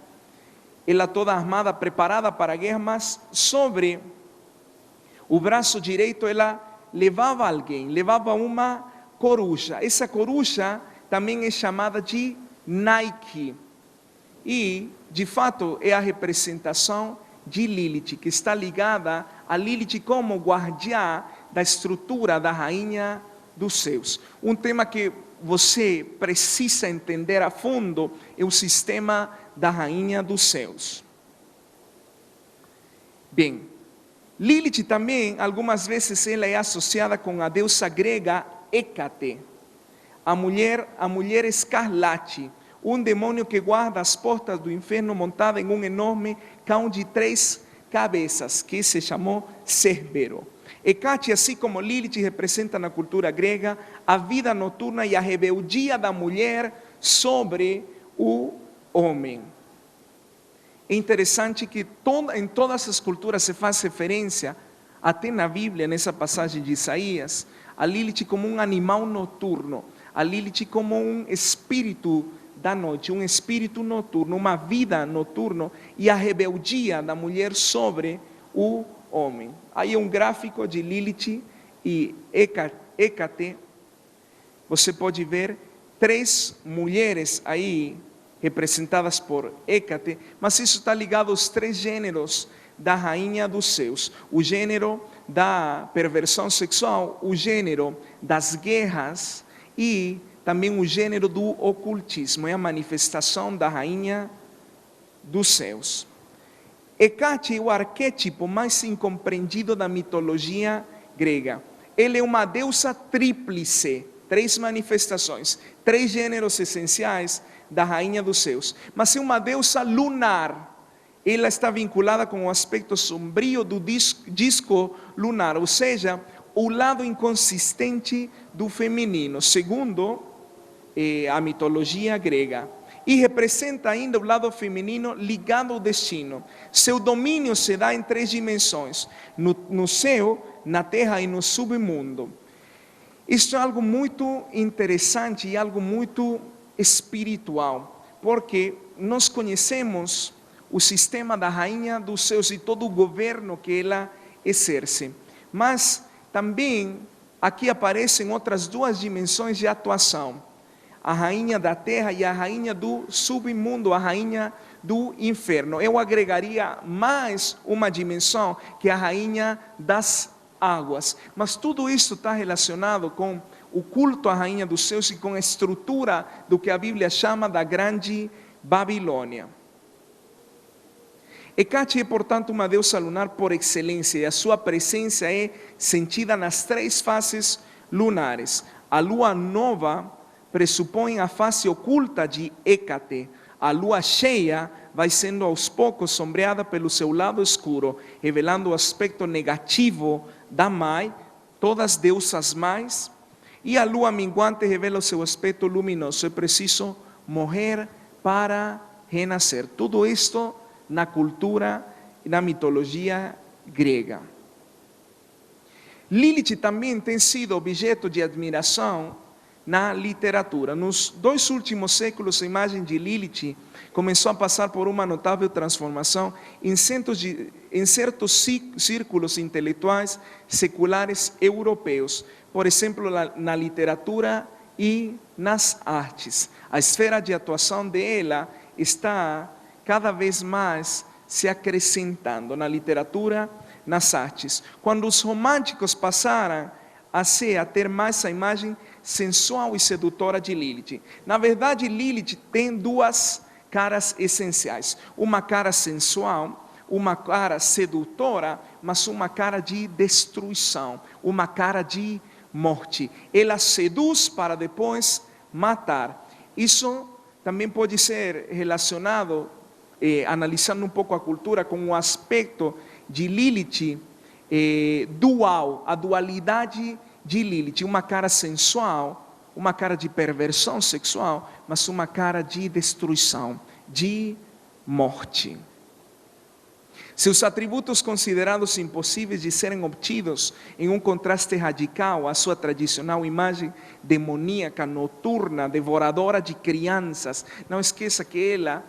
ela toda armada, preparada para a guerra, mas sobre o braço direito ela levava alguém, levava uma coruja. Essa coruja também é chamada de Nike. E, de fato, é a representação de Lilith, que está ligada a Lilith como guardiã da estrutura da rainha dos céus. Um tema que você precisa entender a fundo é o sistema da rainha dos céus. Bem, Lilith também, algumas vezes, ela é associada com a deusa grega Hécate, a mulher escarlate, um demônio que guarda as portas do inferno montada em um enorme cão de 3 cabeças, que se chamou Cerbero. Hécate, assim como Lilith, representa na cultura grega a vida noturna e a rebeldia da mulher sobre o homem. É interessante que em todas as culturas se faz referência, até na Bíblia, nessa passagem de Isaías, a Lilith como um animal noturno, a Lilith como um espírito da noite, um espírito noturno, uma vida noturna e a rebeldia da mulher sobre o homem. Aí um gráfico de Lilith e Hécate. Você pode ver 3 mulheres aí representadas por Hécate, mas isso está ligado aos 3 gêneros da rainha dos céus: o gênero da perversão sexual, o gênero das guerras e também o gênero do ocultismo, é a manifestação da rainha dos céus. Hécate é o arquétipo mais incompreendido da mitologia grega. Ele é uma deusa tríplice, 3 manifestações, 3 gêneros essenciais da rainha dos céus, mas é uma deusa lunar. Ela está vinculada com o aspecto sombrio do disco lunar, ou seja, o lado inconsistente do feminino, segundo a mitologia grega. E representa ainda o lado feminino ligado ao destino. Seu domínio se dá em 3 dimensões: no céu, na terra e no submundo. Isto é algo muito interessante e algo muito espiritual, porque nós conhecemos o sistema da rainha dos céus e todo o governo que ela exerce, mas também aqui aparecem outras 2 dimensões de atuação: a rainha da terra e a rainha do submundo, a rainha do inferno. Eu agregaria mais uma dimensão, que é a rainha das águas. Mas tudo isso está relacionado com o culto à rainha dos céus e com a estrutura do que a Bíblia chama da Grande Babilônia. Hécate é, portanto, uma deusa lunar por excelência, e a sua presença é sentida nas 3 fases lunares. A lua nova pressupõe a face oculta de Hécate. A lua cheia vai sendo aos poucos sombreada pelo seu lado escuro, revelando o aspecto negativo da mãe, todas deusas mães, e a lua minguante revela o seu aspecto luminoso. É preciso morrer para renascer. Tudo isto na cultura e na mitologia grega. Lilith também tem sido objeto de admiração na literatura. Nos 2 últimos séculos, a imagem de Lilith começou a passar por uma notável transformação em certos círculos intelectuais seculares europeus, por exemplo, na literatura e nas artes. A esfera de atuação dela está cada vez mais se acrescentando na literatura, nas artes. Quando os românticos passaram a ter mais a imagem sensual e sedutora de Lilith. Na verdade, Lilith tem duas caras essenciais. Uma cara sensual, uma cara sedutora, mas uma cara de destruição, uma cara de morte. Ela seduz para depois matar. Isso também pode ser relacionado, analisando um pouco a cultura, com o aspecto de Lilith dual, a dualidade de Lilith, uma cara sensual, uma cara de perversão sexual, mas uma cara de destruição, de morte. Seus atributos considerados impossíveis de serem obtidos em um contraste radical à sua tradicional imagem demoníaca, noturna, devoradora de crianças. Não esqueça que ela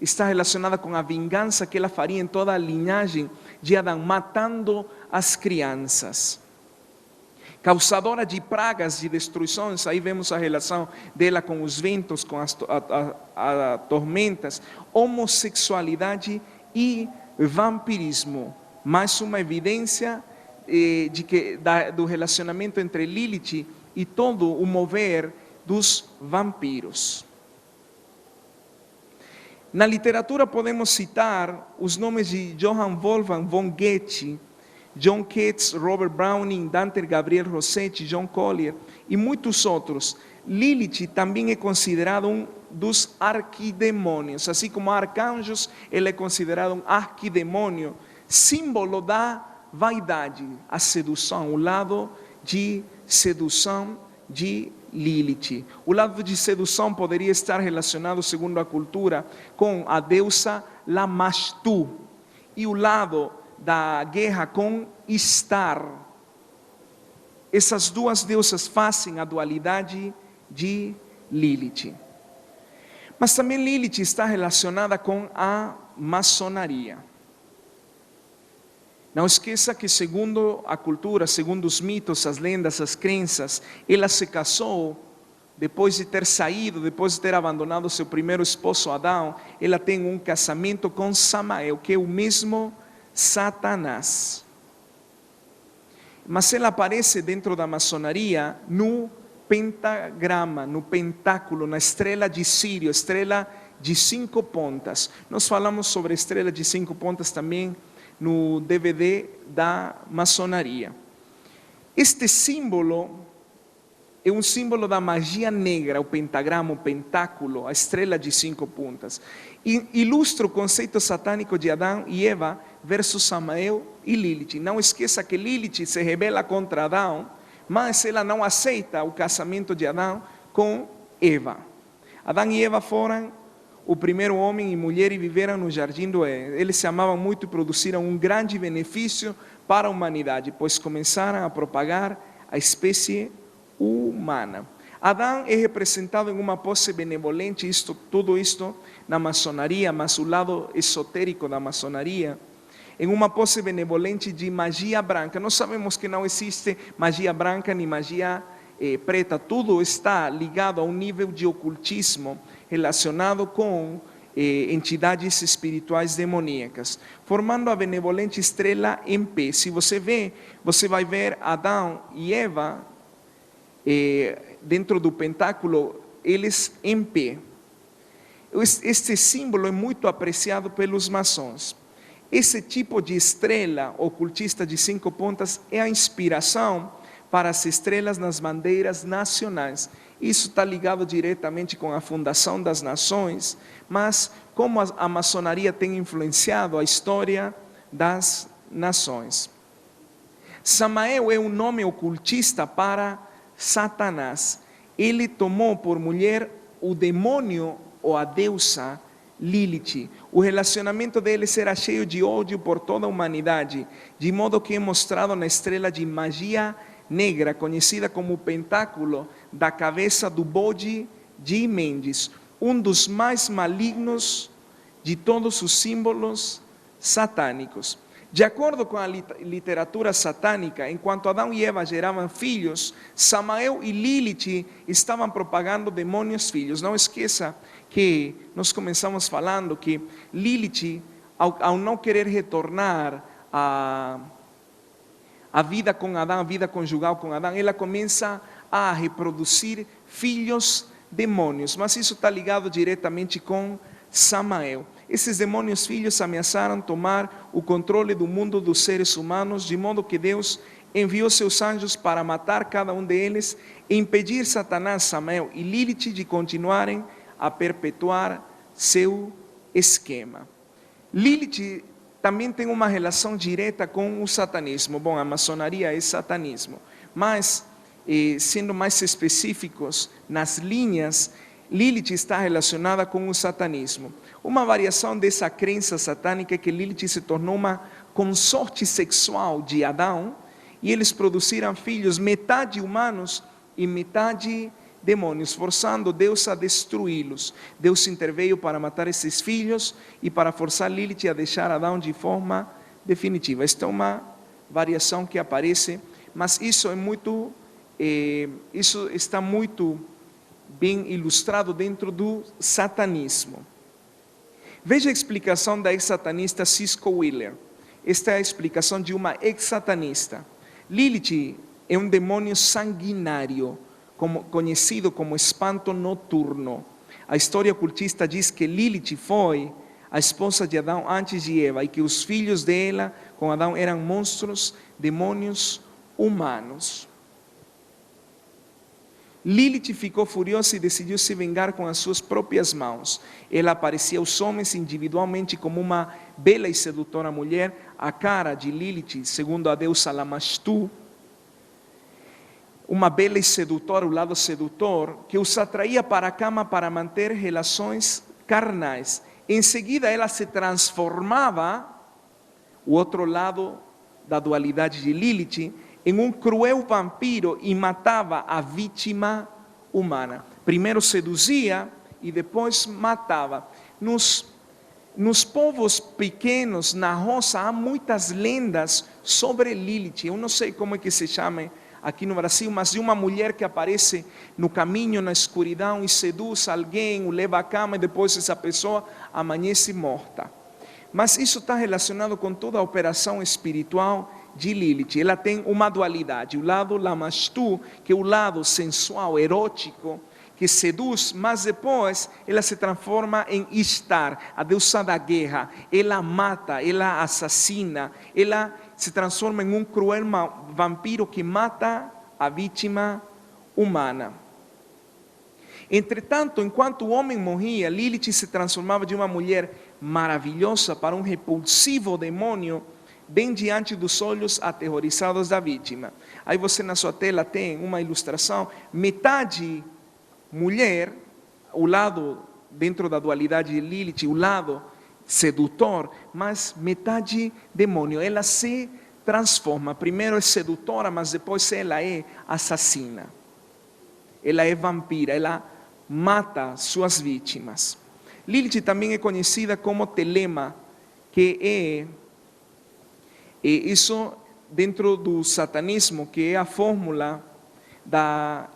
está relacionada com a vingança que ela faria em toda a linhagem de Adão, matando as crianças. Causadora de pragas, de destruições, aí vemos a relação dela com os ventos, com as tormentas, homossexualidade e vampirismo. Mais uma evidência do relacionamento entre Lilith e todo o mover dos vampiros. Na literatura podemos citar os nomes de Johann Wolfgang von Goethe, John Keats, Robert Browning, Dante Gabriel Rossetti, John Collier e muitos outros. Lilith também é considerado um dos arquidemônios, assim como arcanjos, ele é considerado um arquidemônio, símbolo da vaidade, a sedução, o lado de sedução de Lilith. O lado de sedução poderia estar relacionado, segundo a cultura, com a deusa Lamashtu, e o lado da guerra com Ishtar. Essas duas deusas fazem a dualidade de Lilith. Mas também Lilith está relacionada com a maçonaria. Não esqueça que, segundo a cultura, segundo os mitos, as lendas, as crenças, ela se casou depois de ter saído, depois de ter abandonado seu primeiro esposo Adão. Ela tem um casamento com Samael, que é o mesmo Satanás. Mas ela aparece dentro da maçonaria no pentagrama, no pentáculo, na estrela de Sírio, estrela de 5 pontas. Nós falamos sobre a estrela de 5 pontas também no DVD da maçonaria. Este símbolo é um símbolo da magia negra, o pentagrama, o pentáculo, a estrela de 5 pontas. Ilustra o conceito satânico de Adão e Eva versus Samael e Lilith. Não esqueça que Lilith se rebela contra Adão, mas ela não aceita o casamento de Adão com Eva. Adão e Eva foram o primeiro homem e mulher e viveram no jardim do Éden. Eles se amavam muito e produziram um grande benefício para a humanidade, pois começaram a propagar a espécie humana. Adão é representado em uma pose benevolente, tudo isto na maçonaria, mas o lado esotérico da maçonaria, em uma pose benevolente de magia branca. Nós sabemos que não existe magia branca nem magia preta, tudo está ligado a um nível de ocultismo relacionado com entidades espirituais demoníacas, formando a benevolente estrela em pé. Se você vê, você vai ver Adão e Eva dentro do pentáculo, eles em pé. Este símbolo é muito apreciado pelos maçons. Esse tipo de estrela ocultista de 5 pontas é a inspiração para as estrelas nas bandeiras nacionais. Isso está ligado diretamente com a fundação das nações, mas como a maçonaria tem influenciado a história das nações. Samael é um nome ocultista para Satanás. Ele tomou por mulher o demônio ou a deusa Lilith. O relacionamento deles era cheio de ódio por toda a humanidade, de modo que é mostrado na estrela de magia negra, conhecida como o pentáculo da cabeça do bode de Mendes, um dos mais malignos de todos os símbolos satânicos. De acordo com a literatura satânica, enquanto Adão e Eva geravam filhos, Samael e Lilith estavam propagando demônios filhos. Não esqueça que nós começamos falando que Lilith, ao não querer retornar a vida com Adão, a vida conjugal com Adão, ela começa a reproduzir filhos demônios, mas isso está ligado diretamente com Samael. Esses demônios filhos ameaçaram tomar o controle do mundo dos seres humanos, de modo que Deus enviou seus anjos para matar cada um deles e impedir Satanás, Samael e Lilith de continuarem a perpetuar seu esquema. Lilith também tem uma relação direta com o satanismo. Bom, a maçonaria é satanismo, mas sendo mais específicos nas linhas, Lilith está relacionada com o satanismo. Uma variação dessa crença satânica é que Lilith se tornou uma consorte sexual de Adão e eles produziram filhos metade humanos e metade demônios, forçando Deus a destruí-los. Deus interveio para matar esses filhos e para forçar Lilith a deixar Adão de forma definitiva. Esta é uma variação que aparece, mas isso está muito bem ilustrado dentro do satanismo. Veja a explicação da ex-satanista Cisco Wheeler. Esta é a explicação de uma ex-satanista. Lilith é um demônio sanguinário, conhecido como espanto noturno. A história ocultista diz que Lilith foi a esposa de Adão antes de Eva e que os filhos dela com Adão eram monstros, demônios humanos. Lilith ficou furiosa e decidiu se vingar com as suas próprias mãos. Ela aparecia aos homens individualmente como uma bela e sedutora mulher. A cara de Lilith, segundo a deusa Lamashtu, uma bela e sedutora, o lado sedutor, que os atraía para a cama para manter relações carnais. Em seguida, ela se transformava, o outro lado da dualidade de Lilith, em um cruel vampiro e matava a vítima humana. Primeiro seduzia e depois matava. Nos povos pequenos, na roça, há muitas lendas sobre Lilith. Eu não sei como é que se chama aqui no Brasil, mas de uma mulher que aparece no caminho, na escuridão, e seduz alguém, o leva à cama e depois essa pessoa amanhece morta. Mas isso está relacionado com toda a operação espiritual de Lilith. Ela tem uma dualidade, o lado Lamashtu, que é o lado sensual, erótico, que seduz, mas depois ela se transforma em Ishtar, a deusa da guerra. Ela mata, ela assassina, ela se transforma em um cruel vampiro que mata a vítima humana. Entretanto, enquanto o homem morria, Lilith se transformava de uma mulher maravilhosa para um repulsivo demônio bem diante dos olhos aterrorizados da vítima. Aí você na sua tela tem uma ilustração, metade mulher, o lado dentro da dualidade de Lilith, o lado sedutor, mas metade demônio. Ela se transforma, primeiro é sedutora, mas depois ela é assassina. Ela é vampira, ela mata suas vítimas. Lilith também é conhecida como Telema, que é isso dentro do satanismo, que é a fórmula da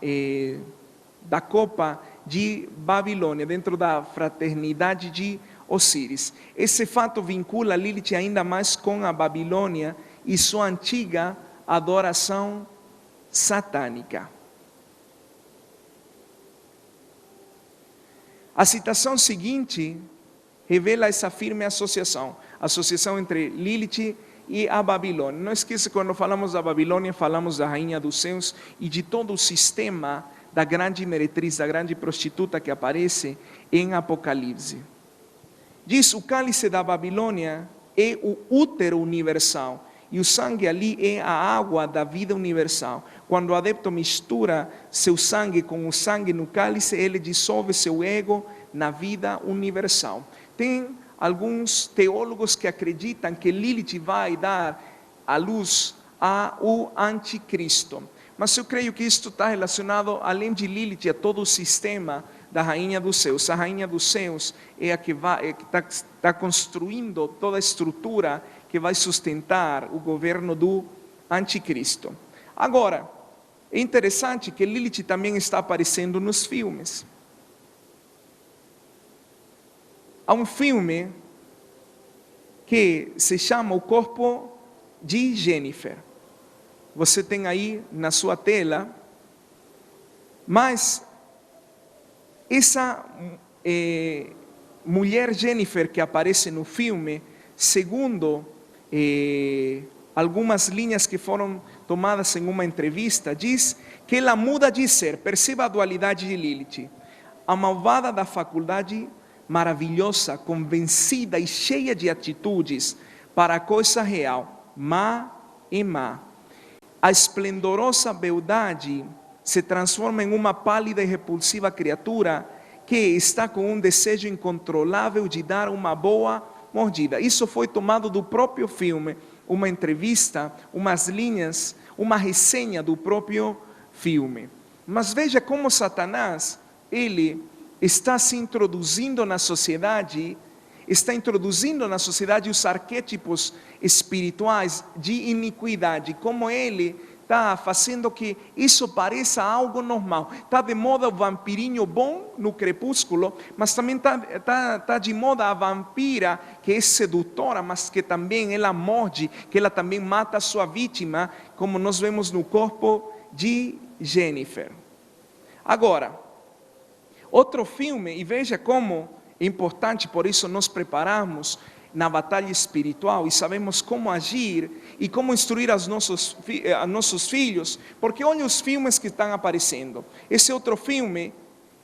copa de Babilônia, dentro da fraternidade de Osíris. Esse fato vincula Lilith ainda mais com a Babilônia e sua antiga adoração satânica. A citação seguinte revela essa firme associação entre Lilith e a Babilônia. Não esqueça, quando falamos da Babilônia, falamos da rainha dos céus e de todo o sistema da grande meretriz, da grande prostituta que aparece em Apocalipse. Diz: o cálice da Babilônia é o útero universal e o sangue ali é a água da vida universal. Quando o adepto mistura seu sangue com o sangue no cálice, ele dissolve seu ego na vida universal. Tem alguns teólogos que acreditam que Lilith vai dar à luz ao anticristo. Mas eu creio que isto está relacionado, além de Lilith, a todo o sistema da rainha dos céus. A rainha dos céus é a que está construindo toda a estrutura que vai sustentar o governo do anticristo. Agora, é interessante que Lilith também está aparecendo nos filmes. Há um filme que se chama O Corpo de Jennifer. você tem aí na sua tela, mas essa mulher Jennifer que aparece no filme, segundo algumas linhas que foram tomadas em uma entrevista, diz que ela muda de ser, perceba a dualidade de Lilith, a malvada da faculdade maravilhosa, convencida e cheia de atitudes para a coisa real, má e má. A esplendorosa beldade se transforma em uma pálida e repulsiva criatura que está com um desejo incontrolável de dar uma boa mordida. Isso foi tomado do próprio filme, uma entrevista, umas linhas, uma resenha do próprio filme. Mas veja como Satanás, ele está se introduzindo na sociedade, os arquétipos espirituais de iniquidade, como ele está fazendo que isso pareça algo normal. Está de moda o vampirinho bom no crepúsculo, mas também está de moda a vampira que é sedutora, mas que também ela morde, que ela também mata a sua vítima, como nós vemos no corpo de Jennifer. Agora, outro filme, e veja como é importante, por isso nós preparamos na batalha espiritual e sabemos como agir e como instruir a nossos filhos, porque olha os filmes que estão aparecendo. Esse outro filme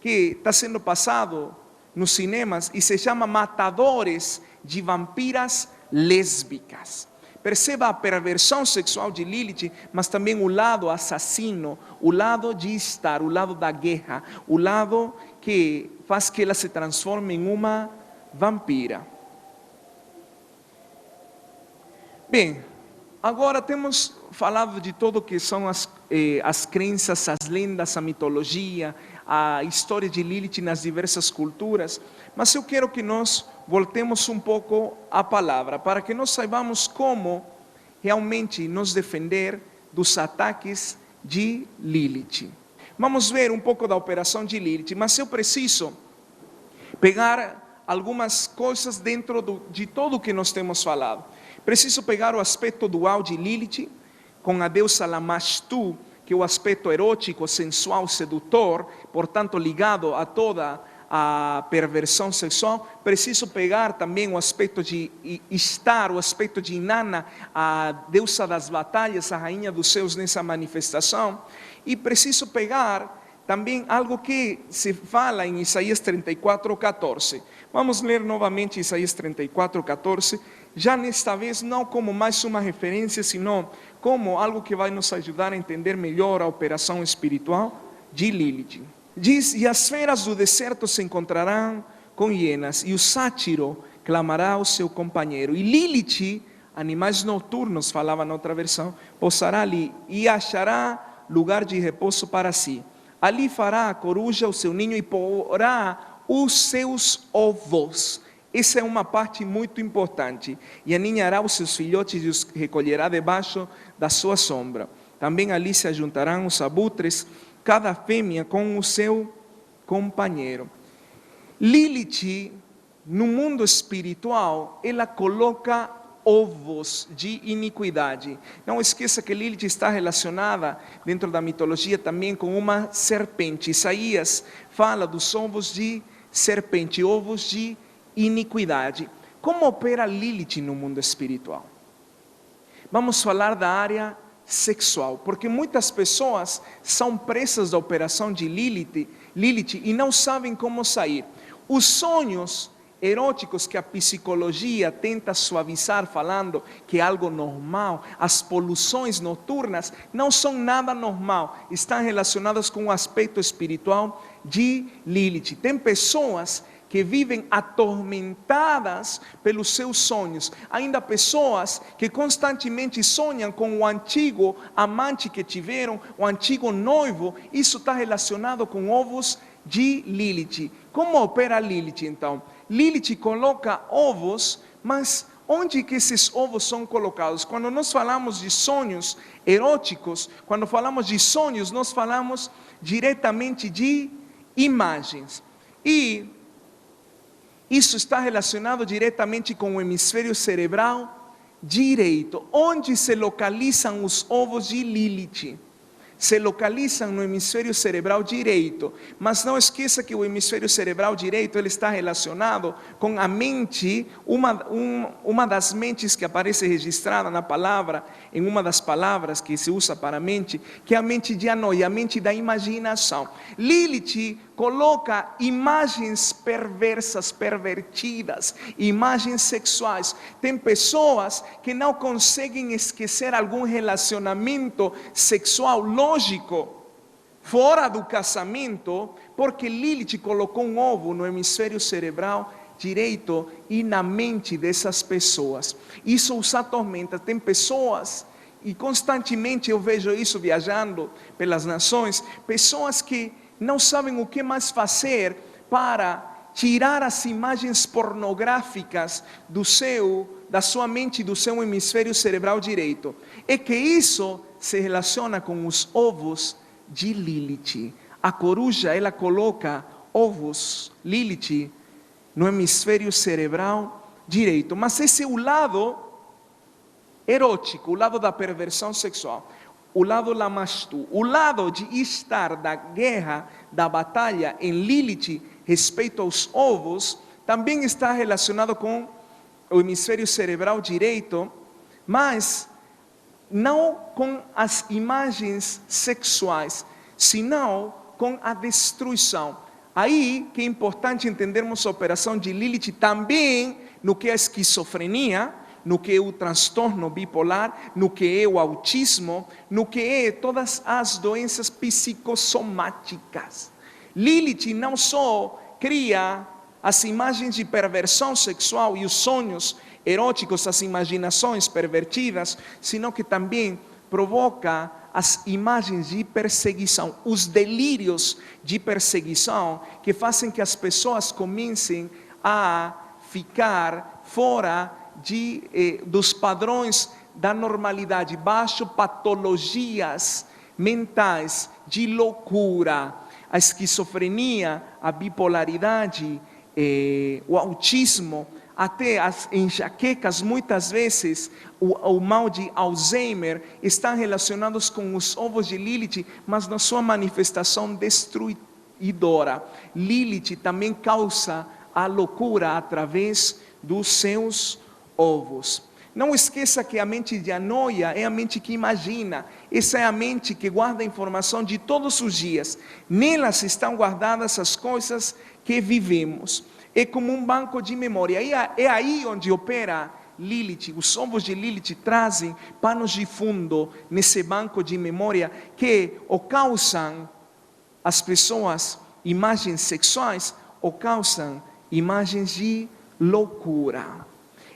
que está sendo passado nos cinemas e se chama Matadores de Vampiras Lésbicas. Perceba a perversão sexual de Lilith, mas também o lado assassino, o lado de estar, o lado da guerra, o lado que faz que ela se transforme em uma vampira. Bem, agora temos falado de tudo que são as crenças, as lendas, a mitologia, a história de Lilith nas diversas culturas, mas eu quero que nós voltemos um pouco à palavra, para que nós saibamos como realmente nos defender dos ataques de Lilith. Vamos ver um pouco da operação de Lilith, mas eu preciso pegar algumas coisas dentro de tudo o que nós temos falado. Preciso pegar o aspecto dual de Lilith, com a deusa Lamashtu, que é o aspecto erótico, sensual, sedutor, portanto ligado a toda a perversão sexual. Preciso pegar também o aspecto de Ishtar, o aspecto de Inanna, a deusa das batalhas, a rainha dos céus nessa manifestação. E preciso pegar também algo que se fala em Isaías 34:14. Vamos ler novamente Isaías 34:14, já nesta vez não como mais uma referência, senão como algo que vai nos ajudar a entender melhor a operação espiritual de Lilith. Diz: e as feras do deserto se encontrarão com hienas, e o sátiro clamará ao seu companheiro. E Lilith, animais noturnos, falava na outra versão, pousará ali e achará lugar de repouso para si. Ali fará a coruja o seu ninho e porá os seus ovos. Essa é uma parte muito importante. E aninhará os seus filhotes e os recolherá debaixo da sua sombra. Também ali se ajuntarão os abutres, cada fêmea com o seu companheiro. Lilith, no mundo espiritual, ela coloca ovos de iniquidade. Não esqueça que Lilith está relacionada dentro da mitologia também com uma serpente. Isaías fala dos ovos de serpente, ovos de iniquidade. Como opera Lilith no mundo espiritual? Vamos falar da área sexual, porque muitas pessoas são presas da operação de Lilith e não sabem como sair. Os sonhos eróticos que a psicologia tenta suavizar, falando que é algo normal, as poluições noturnas não são nada normal, estão relacionadas com o aspecto espiritual de Lilith. Tem pessoas que vivem atormentadas pelos seus sonhos, ainda pessoas que constantemente sonham com o antigo amante que tiveram, o antigo noivo. Isso está relacionado com ovos de Lilith. Como opera Lilith então? Lilith coloca ovos, mas onde que esses ovos são colocados? Quando nós falamos de sonhos eróticos, quando falamos de sonhos, nós falamos diretamente de imagens. E isso está relacionado diretamente com o hemisfério cerebral direito. Onde se localizam os ovos de Lilith? Se localizam no hemisfério cerebral direito, mas não esqueça que o hemisfério cerebral direito ele está relacionado com a mente, uma das mentes que aparece registrada na palavra, em uma das palavras que se usa para mente, que é a mente de Anoia, a mente da imaginação. Lilith coloca imagens perversas, pervertidas, imagens sexuais. Tem pessoas que não conseguem esquecer algum relacionamento sexual lógico fora do casamento, porque Lilith colocou um ovo no hemisfério cerebral direito e na mente dessas pessoas. Isso os atormenta. Tem pessoas, e constantemente eu vejo isso viajando pelas nações, pessoas que não sabem o que mais fazer para tirar as imagens pornográficas da sua mente, do seu hemisfério cerebral direito. É que isso se relaciona com os ovos de Lilith. A coruja, ela coloca ovos, Lilith, no hemisfério cerebral direito. Mas esse é o lado erótico, o lado da perversão sexual. O lado lamastu, o lado de estar da guerra, da batalha em Lilith respeito aos ovos, também está relacionado com o hemisfério cerebral direito, mas não com as imagens sexuais, senão com a destruição. Aí que é importante entendermos a operação de Lilith também no que é a esquizofrenia, no que é o transtorno bipolar, no que é o autismo, no que é todas as doenças psicossomáticas. Lilith não só cria as imagens de perversão sexual e os sonhos eróticos, as imaginações pervertidas, sino que também provoca as imagens de perseguição, os delírios de perseguição que fazem que as pessoas comecem a ficar fora dos padrões da normalidade, baixo patologias mentais de loucura, a esquizofrenia, a bipolaridade, o autismo, até as enxaquecas, muitas vezes o mal de Alzheimer estão relacionados com os ovos de Lilith, mas na sua manifestação destruidora. Lilith também causa a loucura através dos seus ovos. Não esqueça que a mente de Anoia é a mente que imagina. Essa é a mente que guarda a informação de todos os dias. Nelas estão guardadas as coisas que vivemos. É como um banco de memória. É aí onde opera Lilith. Os ovos de Lilith trazem panos de fundo nesse banco de memória que ou causam as pessoas imagens sexuais ou causam imagens de loucura.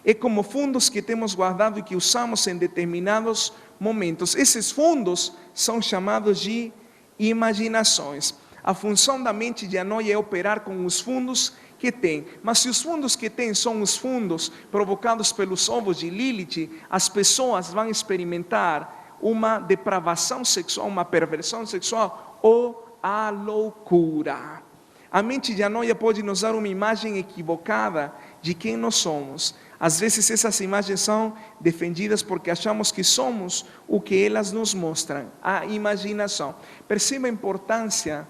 É como fundos que temos guardado e que usamos em determinados momentos. Esses fundos são chamados de imaginações. A função da mente de Anoia é operar com os fundos que tem. Mas se os fundos que tem são os fundos provocados pelos ovos de Lilith, as pessoas vão experimentar uma depravação sexual, uma perversão sexual ou a loucura. A mente de Anoia pode nos dar uma imagem equivocada de quem nós somos. Às vezes essas imagens são defendidas porque achamos que somos o que elas nos mostram, a imaginação. Perceba a importância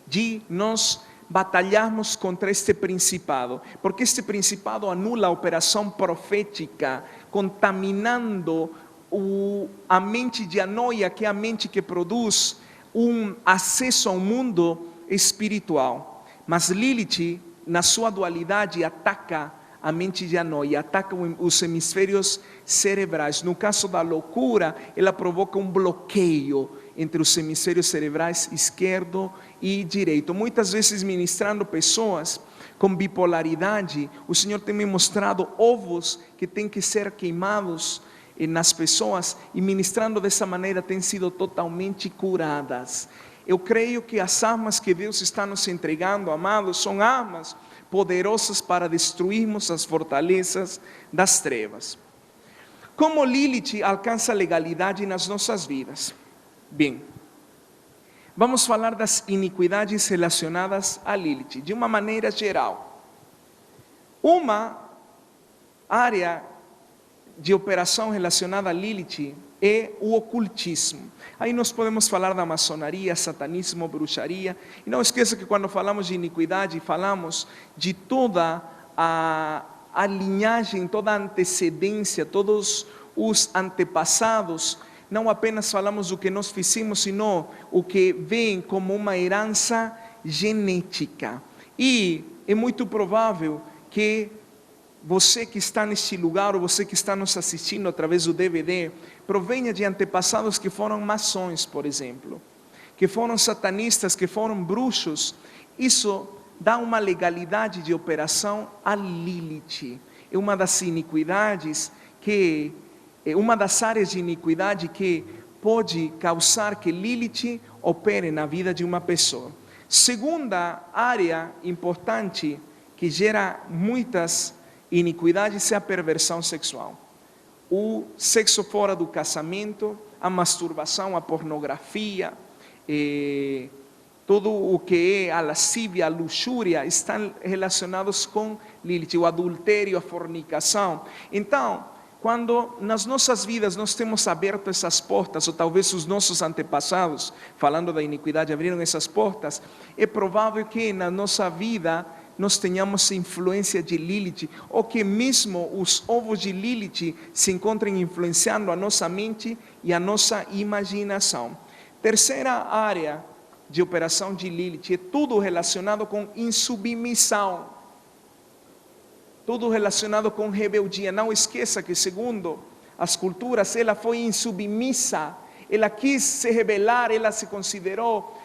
de nós batalharmos contra este principado, porque este principado anula a operação profética, contaminando a mente de Anoia, que é a mente que produz um acesso ao mundo espiritual. Mas Lilith, na sua dualidade, ataca a mente de Anoia, ataca os hemisférios cerebrais. No caso da loucura, ela provoca um bloqueio entre os hemisférios cerebrais esquerdo e direito. Muitas vezes, ministrando pessoas com bipolaridade, o Senhor tem me mostrado ovos que têm que ser queimados nas pessoas, e ministrando dessa maneira têm sido totalmente curadas. Eu creio que as armas que Deus está nos entregando, amados, são armas poderosas para destruirmos as fortalezas das trevas. Como Lilith alcança legalidade nas nossas vidas? Bem, vamos falar das iniquidades relacionadas a Lilith, de uma maneira geral. Uma área de operação relacionada a Lilith é o ocultismo. Aí nós podemos falar da maçonaria, satanismo, bruxaria. E não esqueça que quando falamos de iniquidade, falamos de toda a linhagem, toda a antecedência, todos os antepassados. Não apenas falamos do que nós fizemos, sino o que vem como uma herança genética. E é muito provável que você que está neste lugar, ou você que está nos assistindo através do DVD, provenha de antepassados que foram maçons, por exemplo, que foram satanistas, que foram bruxos. Isso dá uma legalidade de operação a Lilith. É uma das iniquidades que, é uma das áreas de iniquidade que pode causar que Lilith opere na vida de uma pessoa. Segunda área importante que gera muitas iniquidades é a perversão sexual. O sexo fora do casamento, a masturbação, a pornografia, tudo o que é a lascívia, a luxúria, estão relacionados com Lilith, o adultério, a fornicação. Então, quando nas nossas vidas nós temos aberto essas portas, ou talvez os nossos antepassados, falando da iniquidade, abriram essas portas, é provável que na nossa vida nós tenhamos influência de Lilith, ou que mesmo os ovos de Lilith se encontrem influenciando a nossa mente e a nossa imaginação. Terceira área de operação de Lilith é tudo relacionado com insubmissão, tudo relacionado com rebeldia. Não esqueça que, segundo as culturas, ela foi insubmissa, ela quis se rebelar, ela se considerou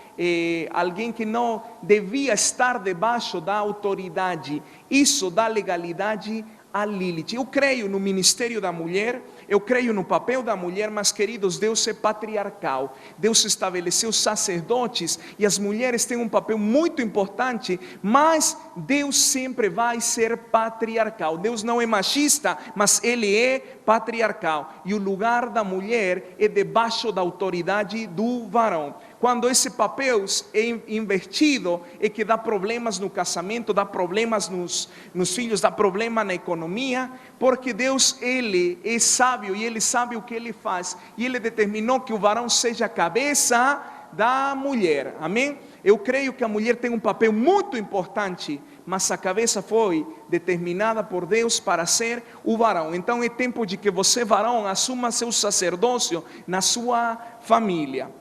alguém que não devia estar debaixo da autoridade. Isso dá legalidade a Lilith. Eu creio no ministério da mulher, eu creio no papel da mulher, mas, queridos, Deus é patriarcal. Deus estabeleceu sacerdotes e as mulheres têm um papel muito importante, mas Deus sempre vai ser patriarcal. Deus não é machista, mas Ele é patriarcal. E o lugar da mulher é debaixo da autoridade do varão. Quando esse papel é invertido, é que dá problemas no casamento, dá problemas nos filhos, dá problema na economia, porque Deus, Ele é sábio e Ele sabe o que Ele faz. E Ele determinou que o varão seja a cabeça da mulher. Amém? Eu creio que a mulher tem um papel muito importante, mas a cabeça foi determinada por Deus para ser o varão. Então é tempo de que você, varão, assuma seu sacerdócio na sua família.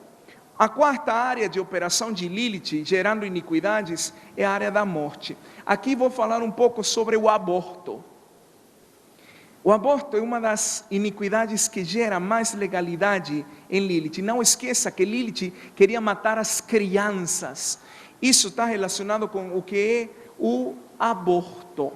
A quarta área de operação de Lilith, gerando iniquidades, é a área da morte. Aqui vou falar um pouco sobre o aborto. O aborto é uma das iniquidades que gera mais legalidade em Lilith. Não esqueça que Lilith queria matar as crianças. Isso está relacionado com o que é o aborto.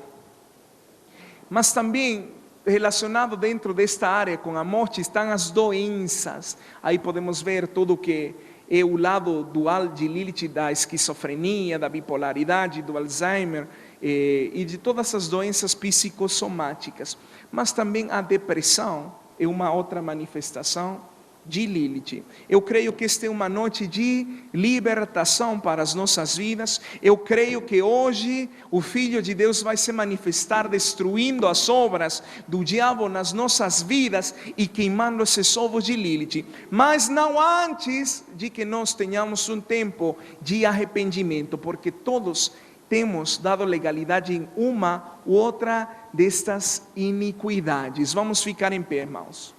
Mas também relacionado dentro desta área com a morte estão as doenças. Aí podemos ver tudo o que é o lado dual de Lilith, da esquizofrenia, da bipolaridade, do Alzheimer e de todas as doenças psicossomáticas. Mas também a depressão é uma outra manifestação de Lilith. Eu creio que esta é uma noite de libertação para as nossas vidas. Eu creio que hoje o Filho de Deus vai se manifestar destruindo as obras do diabo nas nossas vidas e queimando esses ovos de Lilith. Mas não antes de que nós tenhamos um tempo de arrependimento, porque todos temos dado legalidade em uma ou outra destas iniquidades. Vamos ficar em pé, irmãos.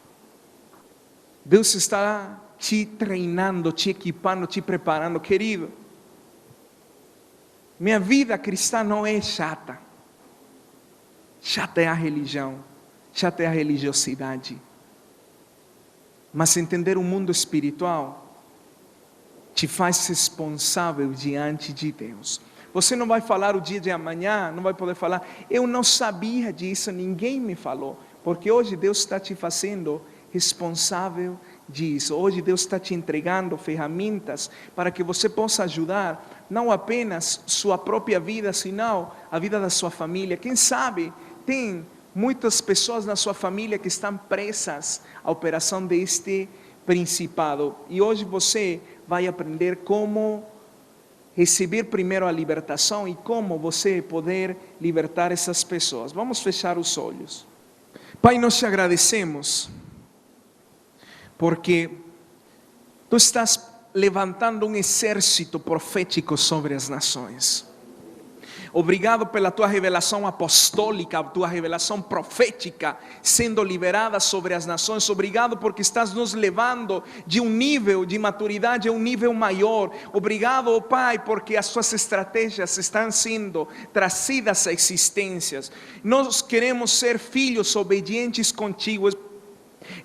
Deus está te treinando, te equipando, te preparando, querido. Minha vida cristã não é chata. Chata é a religião, chata é a religiosidade. Mas entender o mundo espiritual te faz responsável diante de Deus. Você não vai falar o dia de amanhã, não vai poder falar, eu não sabia disso, ninguém me falou. Porque hoje Deus está te fazendo responsável disso. Hoje Deus está te entregando ferramentas para que você possa ajudar não apenas sua própria vida, senão a vida da sua família. Quem sabe tem muitas pessoas na sua família que estão presas à operação deste principado. E hoje você vai aprender como receber primeiro a libertação e como você poder libertar essas pessoas. Vamos fechar os olhos. Pai, nós te agradecemos porque tu estás levantando um exército profético sobre as nações. Obrigado pela tua revelação apostólica, tua revelação profética sendo liberada sobre as nações. Obrigado porque estás nos levando de um nível de maturidade a um nível maior. Obrigado, oh Pai, porque as tuas estratégias estão sendo trazidas à existência. Nós queremos ser filhos obedientes contigo.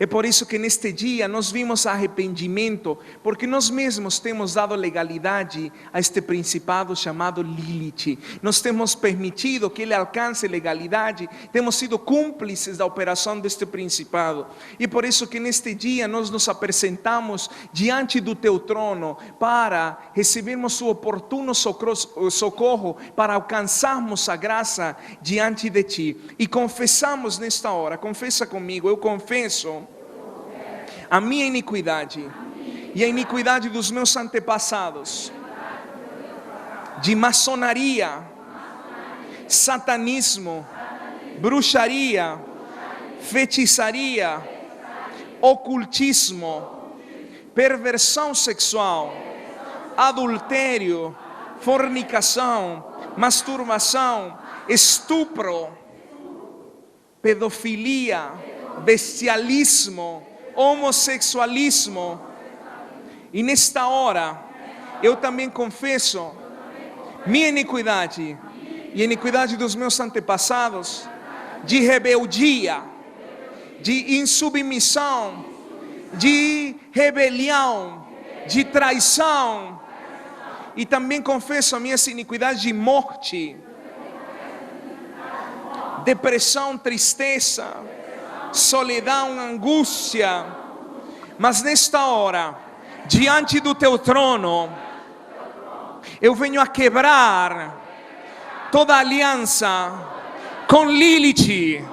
É por isso que neste dia nós vimos arrependimento, porque nós mesmos temos dado legalidade a este principado chamado Lilith. Nós temos permitido que ele alcance legalidade, temos sido cúmplices da operação deste principado. E por isso que neste dia nós nos apresentamos diante do teu trono para recebermos o oportuno socorro, para alcançarmos a graça diante de ti. E confessamos nesta hora, confessa comigo, eu confesso a minha iniquidade e a iniquidade dos meus antepassados, de maçonaria, satanismo, bruxaria, feitiçaria, ocultismo, perversão sexual, adultério, fornicação, masturbação, estupro, pedofilia, bestialismo, homossexualismo. E nesta hora eu também confesso minha iniquidade e a iniquidade dos meus antepassados, de rebeldia, de insubmissão, de rebelião, de traição. E também confesso a minha iniquidade de morte, depressão, tristeza, solidão, angústia. Mas nesta hora, diante do teu trono, eu venho a quebrar toda aliança com Lilith,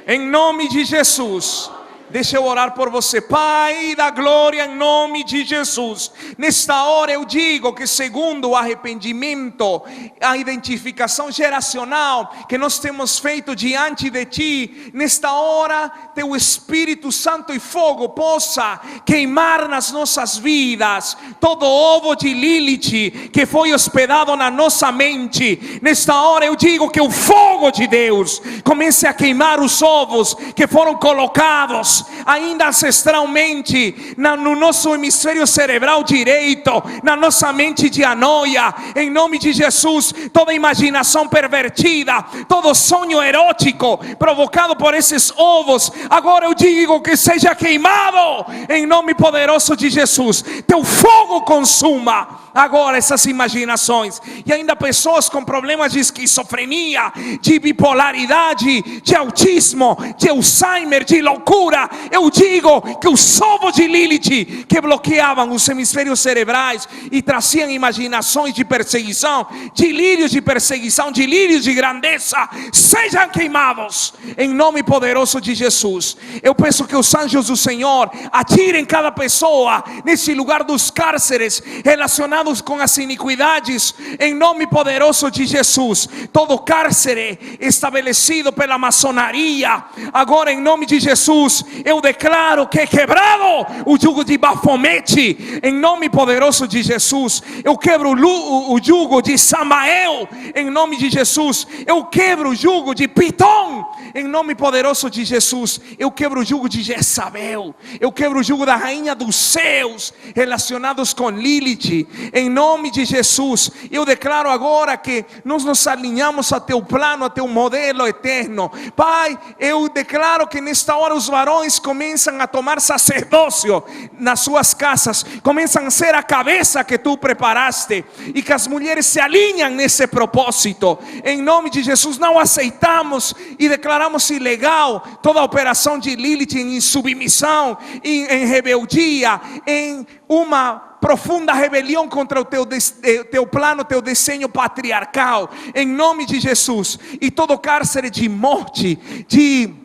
em nome de Jesus. Deixa eu orar por você. Pai da glória, em nome de Jesus, nesta hora eu digo que segundo o arrependimento, a identificação geracional que nós temos feito diante de ti, nesta hora teu Espírito Santo e fogo possa queimar nas nossas vidas todo ovo de Lilith que foi hospedado na nossa mente. Nesta hora eu digo que o fogo de Deus comece a queimar os ovos que foram colocados ainda ancestralmente no nosso hemisfério cerebral direito, na nossa mente de anoia. Em nome de Jesus, toda imaginação pervertida, todo sonho erótico provocado por esses ovos, agora eu digo que seja queimado em nome poderoso de Jesus. Teu fogo consuma agora essas imaginações. E ainda pessoas com problemas de esquizofrenia, de bipolaridade, de autismo, de Alzheimer, de loucura, eu digo que os ovos de Lilith que bloqueavam os hemisférios cerebrais e traziam imaginações de perseguição, delírios de perseguição, delírios de grandeza, sejam queimados em nome poderoso de Jesus. Eu peço que os anjos do Senhor atirem cada pessoa nesse lugar dos cárceres relacionados com as iniquidades, em nome poderoso de Jesus. Todo cárcere estabelecido pela maçonaria, agora em nome de Jesus eu declaro que é quebrado o jugo de Bafomete, em nome poderoso de Jesus. Eu quebro o jugo de Samael, em nome de Jesus. Eu quebro o jugo de Pitom, em nome poderoso de Jesus. Eu quebro o jugo de Jezabel, eu quebro o jugo da rainha dos céus relacionados com Lilith, em nome de Jesus. Eu declaro agora que nós nos alinhamos a teu plano, a teu modelo eterno. Pai, eu declaro que nesta hora os varões começam a tomar sacerdócio nas suas casas, começam a ser a cabeça que tu preparaste, e que as mulheres se alinham nesse propósito. Em nome de Jesus, não aceitamos e declaramos ilegal toda a operação de Lilith em insubmissão, em rebeldia, em uma profunda rebelião contra o teu plano, teu desenho patriarcal, em nome de Jesus. E todo cárcere de morte, de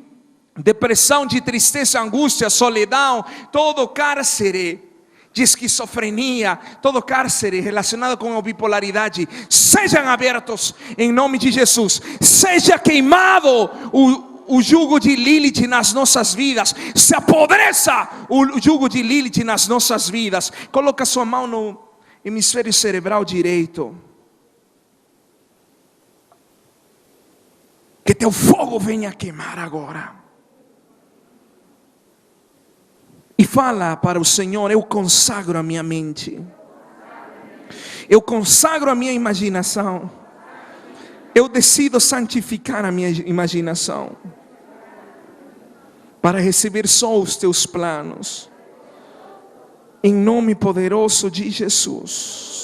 depressão, de tristeza, angústia, solidão, todo cárcere de esquizofrenia, todo cárcere relacionado com a bipolaridade, sejam abertos em nome de Jesus. Seja queimado o jugo de Lilith nas nossas vidas. Se apodreça o jugo de Lilith nas nossas vidas. Coloca sua mão no hemisfério cerebral direito. Que teu fogo venha queimar agora. E fala para o Senhor: eu consagro a minha mente. Eu consagro a minha imaginação. Eu decido santificar a minha imaginação para receber só os teus planos. Em nome poderoso de Jesus.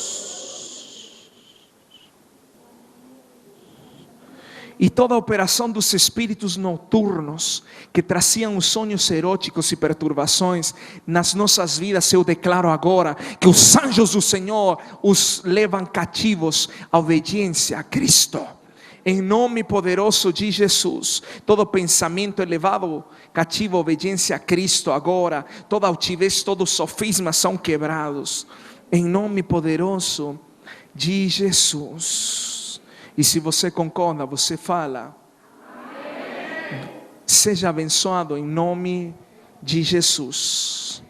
E toda a operação dos espíritos noturnos que traziam os sonhos eróticos e perturbações nas nossas vidas, eu declaro agora que os anjos do Senhor os levam cativos à obediência a Cristo. Em nome poderoso de Jesus, todo pensamento elevado, cativo à obediência a Cristo agora, toda altivez, todos os sofismas são quebrados. Em nome poderoso de Jesus. E se você concorda, você fala: amém. Seja abençoado em nome de Jesus.